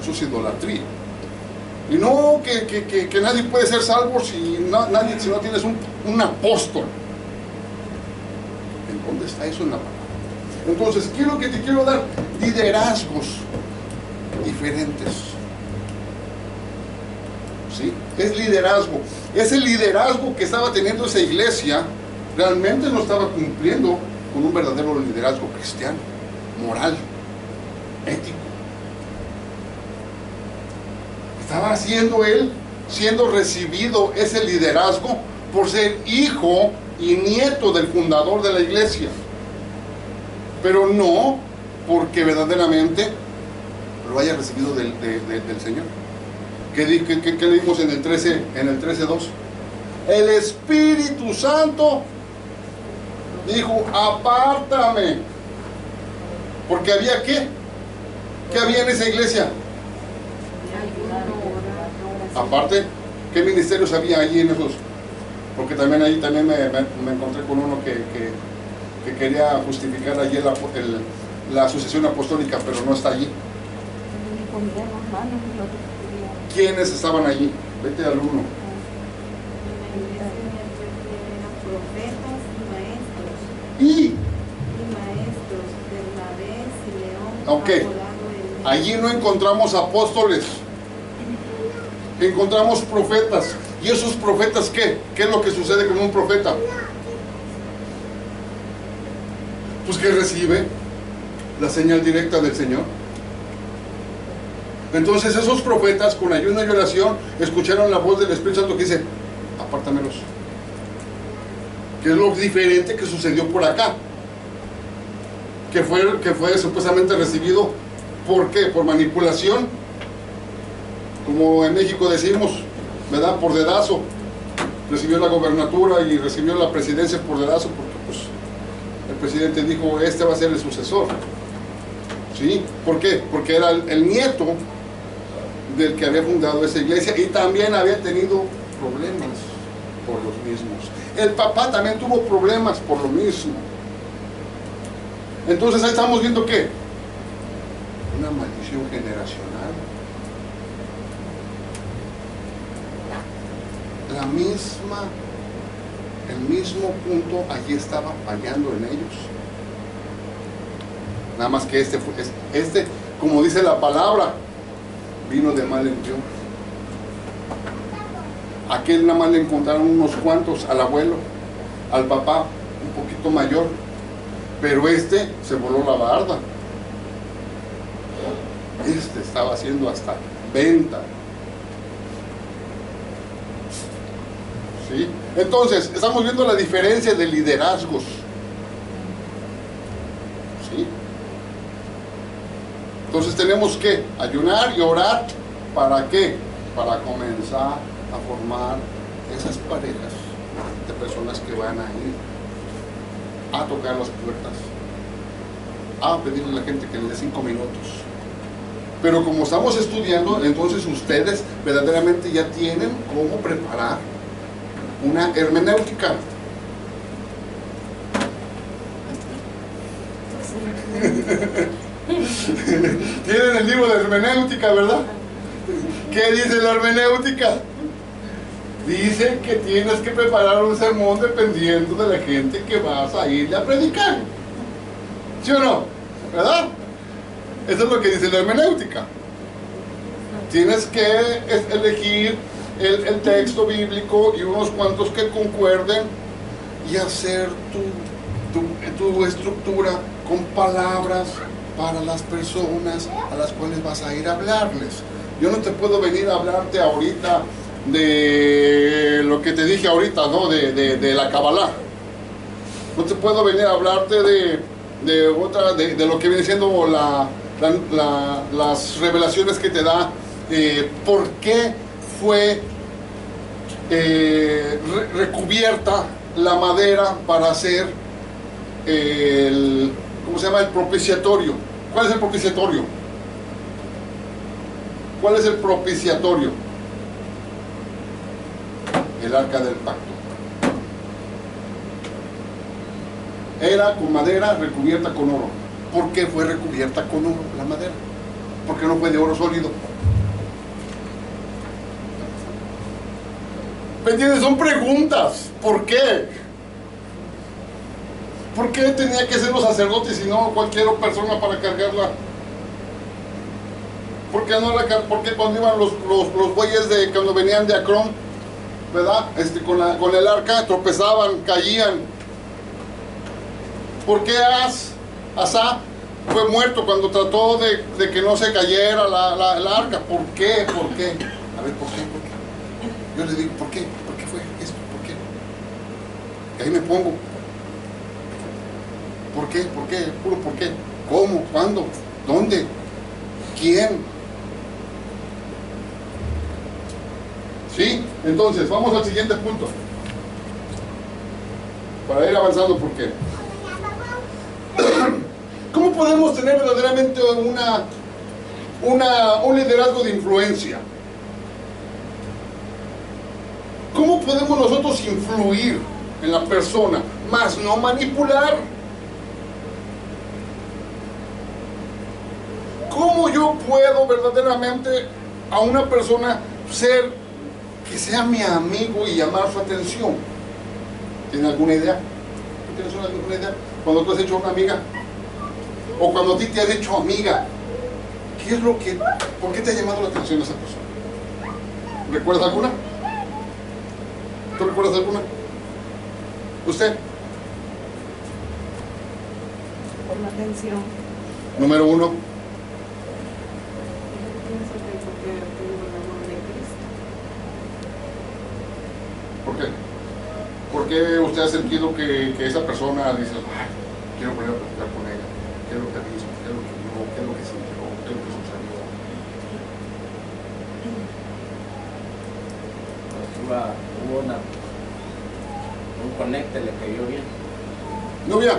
Eso es idolatría. Y no que nadie puede ser salvo si no tienes un apóstol. ¿En dónde está eso en la palabra? Entonces, te quiero dar liderazgos diferentes. ¿Sí? Es liderazgo. Ese liderazgo que estaba teniendo esa iglesia realmente no estaba cumpliendo con un verdadero liderazgo cristiano, moral, ético. Estaba siendo recibido ese liderazgo por ser hijo y nieto del fundador de la iglesia, pero no porque verdaderamente lo haya recibido del Señor. ¿Qué leímos en el 13:2? El Espíritu Santo dijo, apártame, porque había ¿qué había en esa iglesia? Aparte, ¿qué ministerios había allí en esos? Porque también ahí me encontré con uno que quería justificar allí la asociación apostólica, pero no está allí. ¿Quiénes estaban allí? Vete al 1. Profetas y maestros. Y Maestros, Bernabé, Simeón, ok, Apolado, allí no encontramos apóstoles, encontramos profetas. ¿Y esos profetas qué? ¿Qué es lo que sucede con un profeta? Pues que recibe la señal directa del Señor. Entonces esos profetas, con ayuno y oración, escucharon la voz del Espíritu Santo que dice, apártamelos. ¿Qué es lo diferente que sucedió por acá? Que fue supuestamente recibido, ¿por qué? Por manipulación, como en México decimos, ¿verdad? Por dedazo. recibió la gobernatura y recibió la presidencia por dedazo, porque pues el presidente dijo, este va a ser el sucesor. ¿Sí? ¿Por qué? Porque era el nieto del que había fundado esa iglesia y también había tenido problemas por los mismos. El papá también tuvo problemas por lo mismo. Entonces ahí estamos viendo ¿qué? Una maldición generacional. El mismo punto allí estaba fallando en ellos. Nada más que este, como dice la palabra, vino de mal en peor. Aquel nada más le encontraron unos cuantos al abuelo, al papá un poquito mayor, pero este se voló la barda. Este estaba haciendo hasta venta. ¿Sí? Entonces, estamos viendo la diferencia de liderazgos. ¿Sí? Entonces tenemos que ayunar y orar. ¿Para qué? Para comenzar a formar esas parejas de personas que van a ir a tocar las puertas, a pedirle a la gente que le dé 5 minutos. Pero como estamos estudiando, entonces ustedes verdaderamente ya tienen cómo preparar una hermenéutica. Tienen el libro de hermenéutica, ¿verdad? ¿Qué dice la hermenéutica? Dice que tienes que preparar un sermón dependiendo de la gente que vas a ir a predicar. ¿Sí o no? ¿Verdad? Eso es lo que dice la hermenéutica. Tienes que elegir el texto bíblico y unos cuantos que concuerden y hacer tu estructura con palabras para las personas a las cuales vas a ir a hablarles. Yo no te puedo venir a hablarte ahorita de lo que te dije ahorita, ¿no? De la Kabbalah. No te puedo venir a hablarte de lo que viene siendo las revelaciones que te da, por qué fue recubierta la madera para hacer ¿cómo se llama? El propiciatorio. ¿Cuál es el propiciatorio? ¿Cuál es el propiciatorio? El arca del pacto. Era con madera recubierta con oro. ¿Por qué fue recubierta con oro la madera? ¿Por qué no fue de oro sólido? ¿Me entiendes? Son preguntas. ¿Por qué? ¿Por qué tenía que ser los sacerdotes y no cualquier persona para cargarla? ¿Por qué cuando iban los bueyes cuando venían de Acrón, ¿verdad? Con el arca tropezaban, caían? ¿Por qué Asá fue muerto cuando trató de que no se cayera el arca? ¿Por qué? ¿Por qué? A ver, ¿por qué? Yo le digo, ¿por qué? ¿Por qué fue esto? ¿Por qué? Y ahí me pongo. ¿Por qué? ¿Por qué? Puro ¿por qué? ¿Cómo? ¿Cuándo? ¿Dónde? ¿Quién? ¿Sí? Entonces, vamos al siguiente punto. Para ir avanzando, ¿por qué? ¿Cómo podemos tener verdaderamente un liderazgo de influencia? ¿Cómo podemos nosotros influir en la persona, más no manipular? ¿Cómo yo puedo verdaderamente a una persona que sea mi amigo y llamar su atención? ¿Tienes alguna idea? ¿Tienes alguna idea? Cuando tú has hecho una amiga, o cuando a ti te has hecho amiga, ¿por qué te ha llamado la atención esa persona? ¿Recuerdas alguna? ¿Tú recuerdas alguna? ¿Usted? Por la atención. Número 1. Pienso que porque tengo el amor de Cristo. ¿Por qué? ¿Por qué usted ha sentido que esa persona dice, ay, quiero volver a platicar con ella? ¿Qué es lo que hizo? ¿Qué es lo que vio? ¿Qué es lo que sintió? ¿Qué es lo que sucedió? Hubo conecte, le cayó bien. Novia.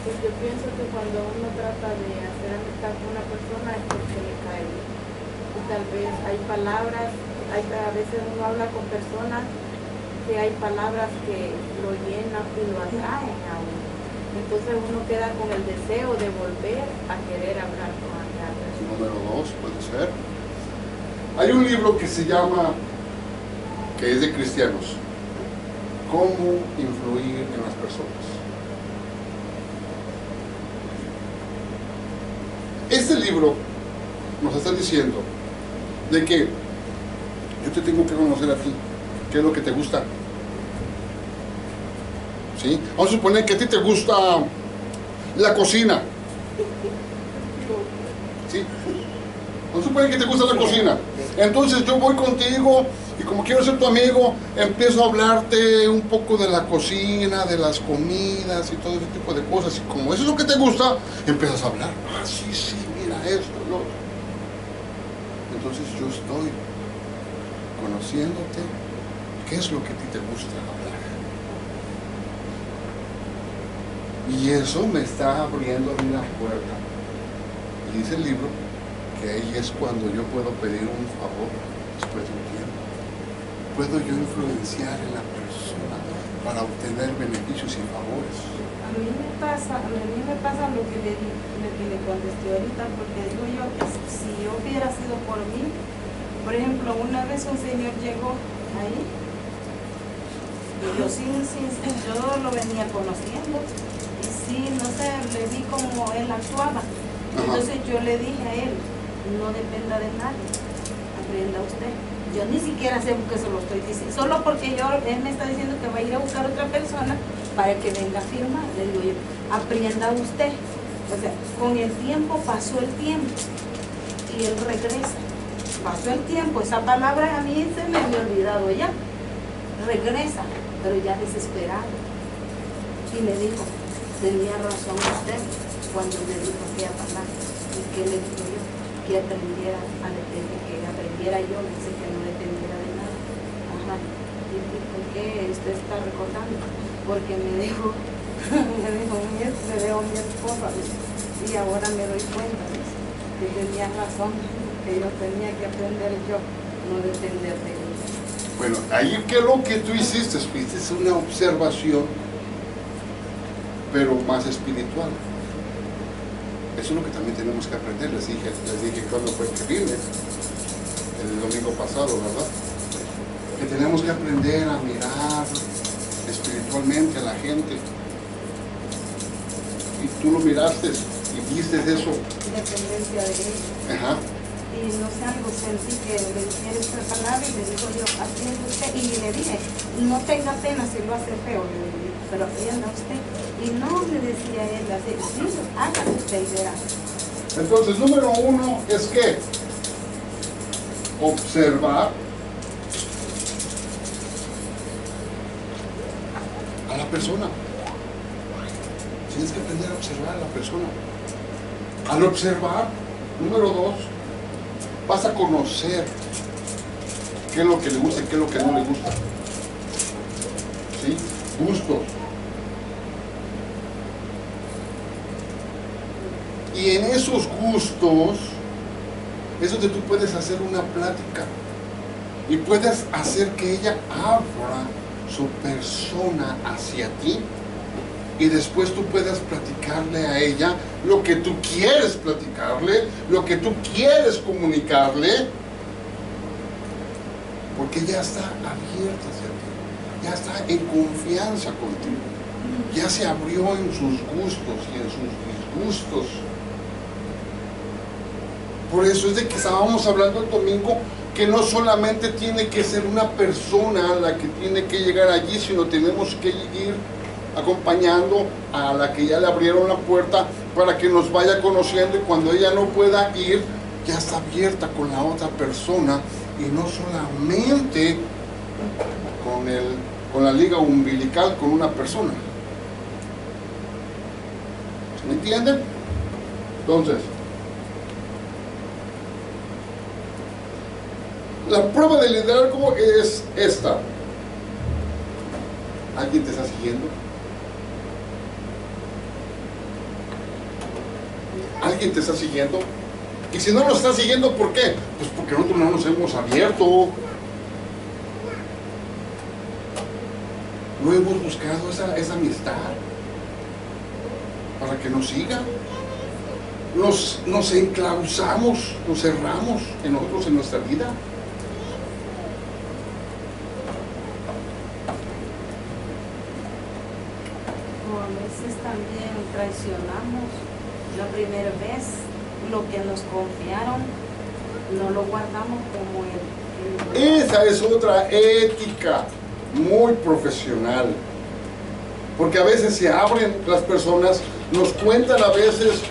Pues yo pienso que cuando uno trata de hacer amistad con una persona es porque le cae bien. Y tal vez hay palabras, a veces uno habla con personas que hay palabras que lo llenan y lo atraen a uno. Entonces uno queda con el deseo de volver a querer hablar con aquella persona. Número 2, puede ser. Hay un libro que se llama, que es de cristianos, Cómo influir en las personas. Este libro nos está diciendo de que yo te tengo que conocer a ti, qué es lo que te gusta. ¿Sí? Vamos a suponer que a ti te gusta la cocina. ¿Sí? Vamos a suponer que te gusta la cocina. Entonces yo voy contigo y como quiero ser tu amigo, empiezo a hablarte un poco de la cocina, de las comidas y todo ese tipo de cosas. Y como eso es lo que te gusta, empiezas a hablar. Ah, sí, sí, mira esto, lo otro. Entonces yo estoy conociéndote, qué es lo que a ti te gusta hablar. Y eso me está abriendo a mí la puerta. Y dice el libro que ahí es cuando yo puedo pedir un favor después de un tiempo. Puedo yo influenciar en la persona para obtener beneficios y favores. A mí me pasa lo que le contesté ahorita, porque digo yo que si yo hubiera sido por mí, por ejemplo, una vez un señor llegó ahí, y yo yo lo venía conociendo, y sí, no sé, le vi como él actuaba. Entonces yo le dije a él, no dependa de nadie, aprenda usted. Yo ni siquiera sé por qué se lo estoy diciendo, solo porque él me está diciendo que va a ir a buscar otra persona para que venga a firmar. Le digo yo, aprenda usted. O sea, con el tiempo pasó el tiempo y él regresa. Pasó el tiempo, esa palabra a mí se me había olvidado ya. Regresa, pero ya desesperado. Y me dijo, tenía razón usted cuando me dijo aquella palabra. ¿Y qué le digo yo? Que aprendiera a depender, que aprendiera yo, me dice que no dependiera de nada. Ajá. ¿Y por qué usted está recordando? Porque me dijo mi esposa, y ahora me doy cuenta, dice, que tenía razón, que yo tenía que aprender yo, no depender de él. Bueno, ahí ¿qué es lo que tú hiciste? Fuiste una observación, pero más espiritual. Eso es lo que también tenemos que aprender. Les dije cuando fue que vine, el domingo pasado, ¿verdad? Que tenemos que aprender a mirar espiritualmente a la gente. Y tú lo miraste y viste eso. Dependencia de él. Ajá. Y no sé, algo sentí que le dijera esta palabra y le digo yo, aprenda usted. Y le dije, no tenga pena si lo hace feo, le dije, pero aprenda usted. Y no me decía él así, sí, hágalo usted y verá. Entonces, número 1 es que observar a la persona. Tienes que aprender a observar a la persona. Al observar, número 2, vas a conocer qué es lo que le gusta y qué es lo que no le gusta. ¿Sí? Gustos. Y en esos gustos es donde tú puedes hacer una plática y puedes hacer que ella abra su persona hacia ti y después tú puedas platicarle a ella lo que tú quieres platicarle, lo que tú quieres comunicarle, porque ella está abierta hacia ti, ya está en confianza contigo, ya se abrió en sus gustos y en sus disgustos. Por eso es de que estábamos hablando el domingo, que no solamente tiene que ser una persona la que tiene que llegar allí, sino tenemos que ir acompañando a la que ya le abrieron la puerta para que nos vaya conociendo, y cuando ella no pueda ir, ya está abierta con la otra persona y no solamente con la liga umbilical con una persona. ¿Me entienden? Entonces, la prueba de liderazgo es esta. ¿Alguien te está siguiendo? ¿Alguien te está siguiendo? Y si no nos está siguiendo, ¿por qué? Pues porque nosotros no nos hemos abierto. No hemos buscado esa amistad para que nos siga. Nos enclausamos, nos cerramos en nosotros, en nuestra vida. O a veces también traicionamos la primera vez lo que nos confiaron, no lo guardamos como el... Esa es otra ética muy profesional, porque a veces se abren las personas, nos cuentan a veces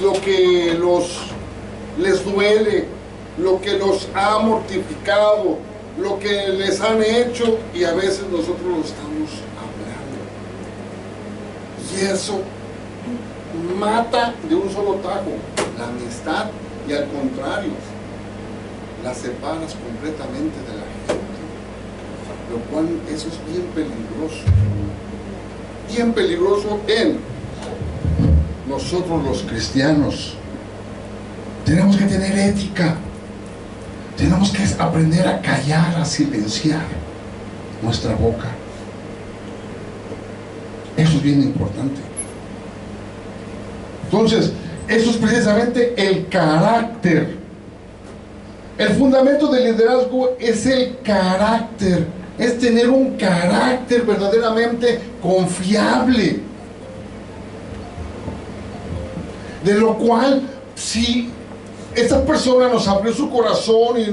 lo que les duele, lo que los ha mortificado, lo que les han hecho, y a veces nosotros lo estamos hablando, y eso mata de un solo tajo la amistad, y al contrario, la separas completamente de la gente, lo cual eso es bien peligroso en nosotros los cristianos. Tenemos que tener ética, tenemos que aprender a callar, a silenciar nuestra boca. Eso es bien importante. Entonces, eso es precisamente el carácter. El fundamento del liderazgo es el carácter, es tener un carácter verdaderamente confiable. De lo cual, si esta persona nos abrió su corazón y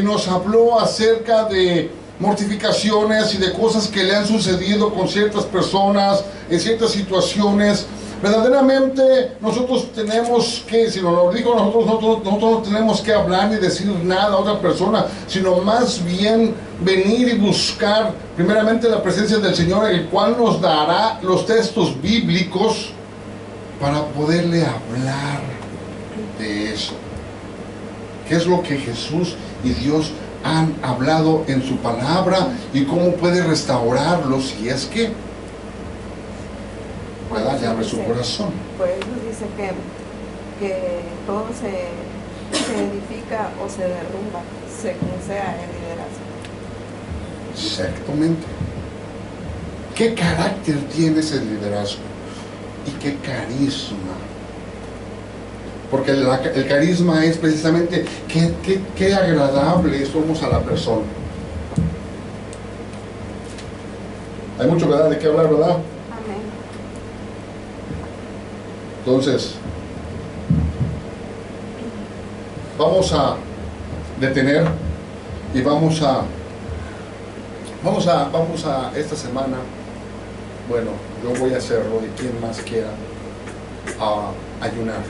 nos habló acerca de mortificaciones y de cosas que le han sucedido con ciertas personas, en ciertas situaciones, verdaderamente nosotros tenemos que, si nos lo dijo, nosotros no tenemos que hablar ni decir nada a otra persona, sino más bien venir y buscar primeramente la presencia del Señor, el cual nos dará los textos bíblicos para poderle hablar de eso. ¿Qué es lo que Jesús y Dios han hablado en su palabra y cómo puede restaurarlo si es que pueda abre su corazón? Pues dice que todo se edifica o se derrumba según sea el liderazgo. Exactamente. ¿Qué carácter tiene ese liderazgo? ¿Y qué carisma? Porque el carisma es precisamente qué agradable somos a la persona. Hay mucho, ¿verdad?, de qué hablar, ¿verdad? Amén. Entonces, vamos a detener y vamos a esta semana, bueno, yo voy a hacerlo y quien más quiera, a ayunar.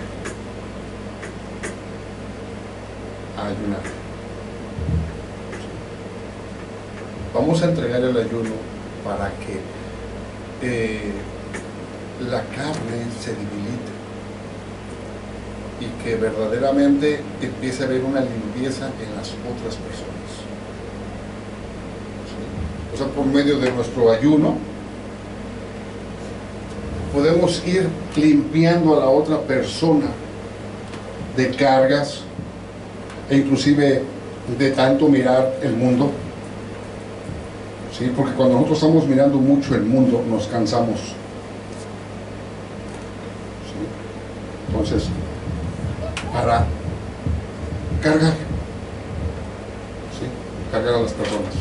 Vamos a entregar el ayuno para que la carne se debilite y que verdaderamente empiece a haber una limpieza en las otras personas. ¿Sí? O sea, por medio de nuestro ayuno podemos ir limpiando a la otra persona de cargas e inclusive de tanto mirar el mundo. ¿Sí? Porque cuando nosotros estamos mirando mucho el mundo nos cansamos. ¿Sí? Entonces, para cargar, ¿sí?, cargar a las personas,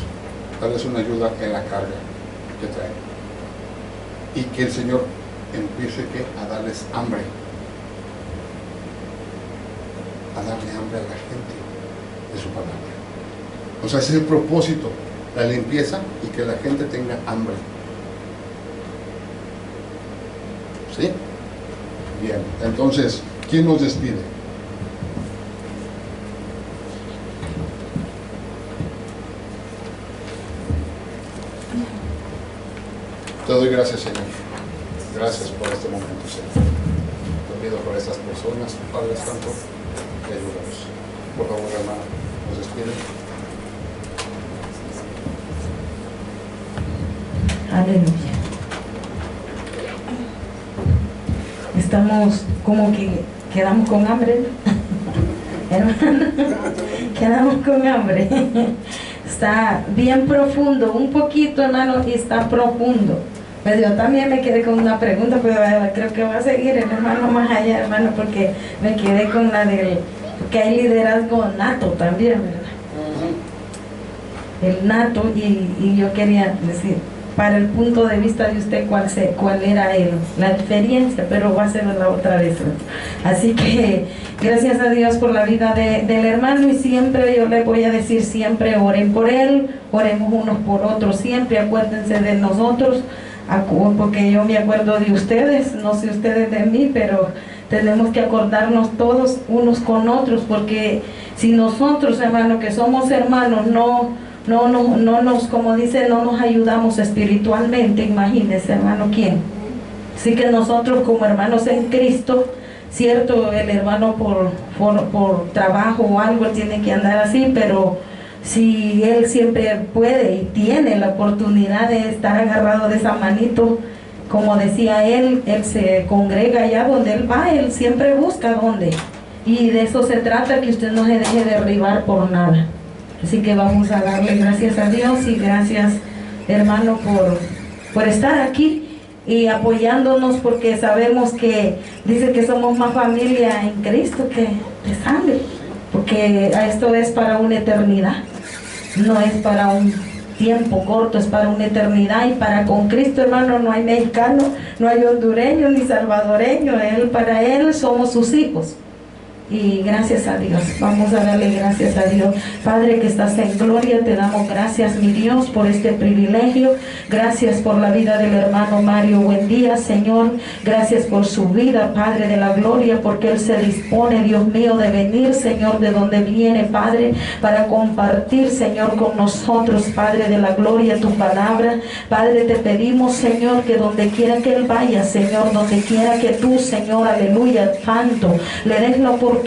darles una ayuda en la carga que traen, y que el Señor empiece a darles hambre, a darle hambre a la gente de su palabra. O sea, ese es el propósito, la limpieza y que la gente tenga hambre. ¿Sí? Bien, entonces, ¿quién nos despide? Te doy gracias, Señor. Gracias por este momento, Señor. Te pido por estas personas, Padre Santo, que ayúdanos. Por favor, hermano, nos despide. Aleluya. Estamos como que quedamos con hambre, ¿no? Hermano, quedamos con hambre. Está bien profundo, un poquito, hermano, y está profundo. Pero yo también me quedé con una pregunta, pero creo que va a seguir el hermano más allá, hermano, porque me quedé con la del que hay liderazgo nato también, ¿verdad? El nato, y yo quería decir, para el punto de vista de usted, cuál era la diferencia, pero va a ser la otra vez. Así que gracias a Dios por la vida del hermano, y siempre yo le voy a decir, siempre oren por él, oremos unos por otros, siempre acuérdense de nosotros, porque yo me acuerdo de ustedes, no sé ustedes de mí, pero tenemos que acordarnos todos unos con otros, porque si nosotros, hermano, que somos hermanos, no nos, como dice, no nos ayudamos espiritualmente, imagínense, hermano, ¿quién? Así que nosotros como hermanos en Cristo, cierto, el hermano por trabajo o algo tiene que andar así, pero si él siempre puede y tiene la oportunidad de estar agarrado de esa manito, como decía él se congrega allá donde él va, él siempre busca dónde, y de eso se trata, que usted no se deje derribar por nada. Así que vamos a darle gracias a Dios, y gracias, hermano, por estar aquí y apoyándonos, porque sabemos que dice que somos más familia en Cristo que de sangre, porque esto es para una eternidad, no es para un tiempo corto, es para una eternidad, y para con Cristo, hermano, no hay mexicano, no hay hondureño ni salvadoreño, para él somos sus hijos. Y gracias a Dios, vamos a darle gracias a Dios. Padre que estás en gloria, te damos gracias, mi Dios, por este privilegio. Gracias por la vida del hermano Mario Buendía, Señor. Gracias por su vida, Padre de la gloria, porque él se dispone, Dios mío, de venir, Señor, de donde viene, Padre, para compartir, Señor, con nosotros, Padre de la gloria, tu palabra. Padre, te pedimos, Señor, que donde quiera que él vaya, Señor, donde quiera que tú, Señor, aleluya, santo, le des la oportunidad,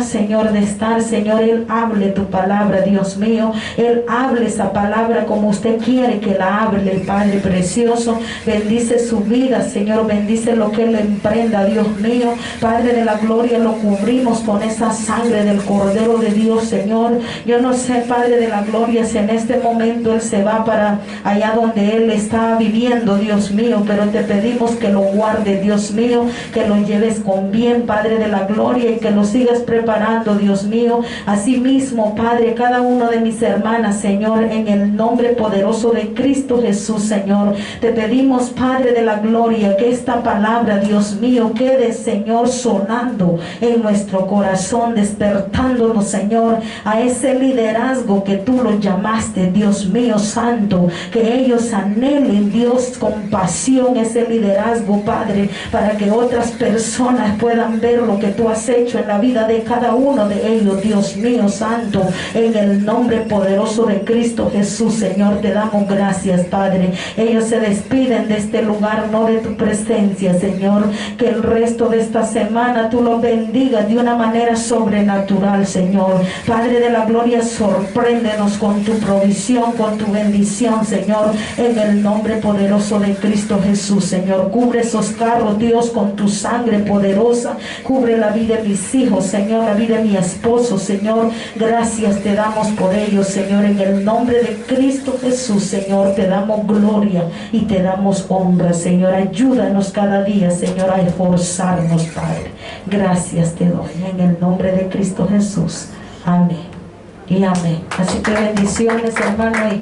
Señor, de estar, Señor, él hable tu palabra, Dios mío, él hable esa palabra como usted quiere que la hable, el Padre precioso. Bendice su vida, Señor, bendice lo que él emprenda, Dios mío, Padre de la gloria, lo cubrimos con esa sangre del Cordero de Dios, Señor. Yo no sé, Padre de la gloria, si en este momento él se va para allá donde él está viviendo, Dios mío, pero te pedimos que lo guarde, Dios mío, que lo lleves con bien, Padre de la gloria, y que lo sigas preparando, Dios mío. Asimismo, Padre, cada uno de mis hermanas, Señor, en el nombre poderoso de Cristo Jesús, Señor, te pedimos, Padre de la gloria, que esta palabra, Dios mío, quede, Señor, sonando en nuestro corazón, despertándonos, Señor, a ese liderazgo que tú lo llamaste, Dios mío santo, que ellos anhelen, Dios, con pasión ese liderazgo, Padre, para que otras personas puedan ver lo que tú has hecho en la vida de cada uno de ellos, Dios mío santo, en el nombre poderoso de Cristo Jesús, Señor, te damos gracias, Padre. Ellos se despiden de este lugar, no de tu presencia, Señor, que el resto de esta semana tú los bendigas de una manera sobrenatural, Señor. Padre de la gloria, sorpréndenos con tu provisión, con tu bendición, Señor, en el nombre poderoso de Cristo Jesús, Señor. Cubre esos carros, Dios, con tu sangre poderosa, cubre la vida de mis hijos, Señor, la vida de mi esposo, Señor. Gracias te damos por ellos, Señor, en el nombre de Cristo Jesús, Señor. Te damos gloria y te damos honra, Señor. Ayúdanos cada día, Señor, a esforzarnos, Padre. Gracias te doy en el nombre de Cristo Jesús. Amén y amén. Así que bendiciones, hermano.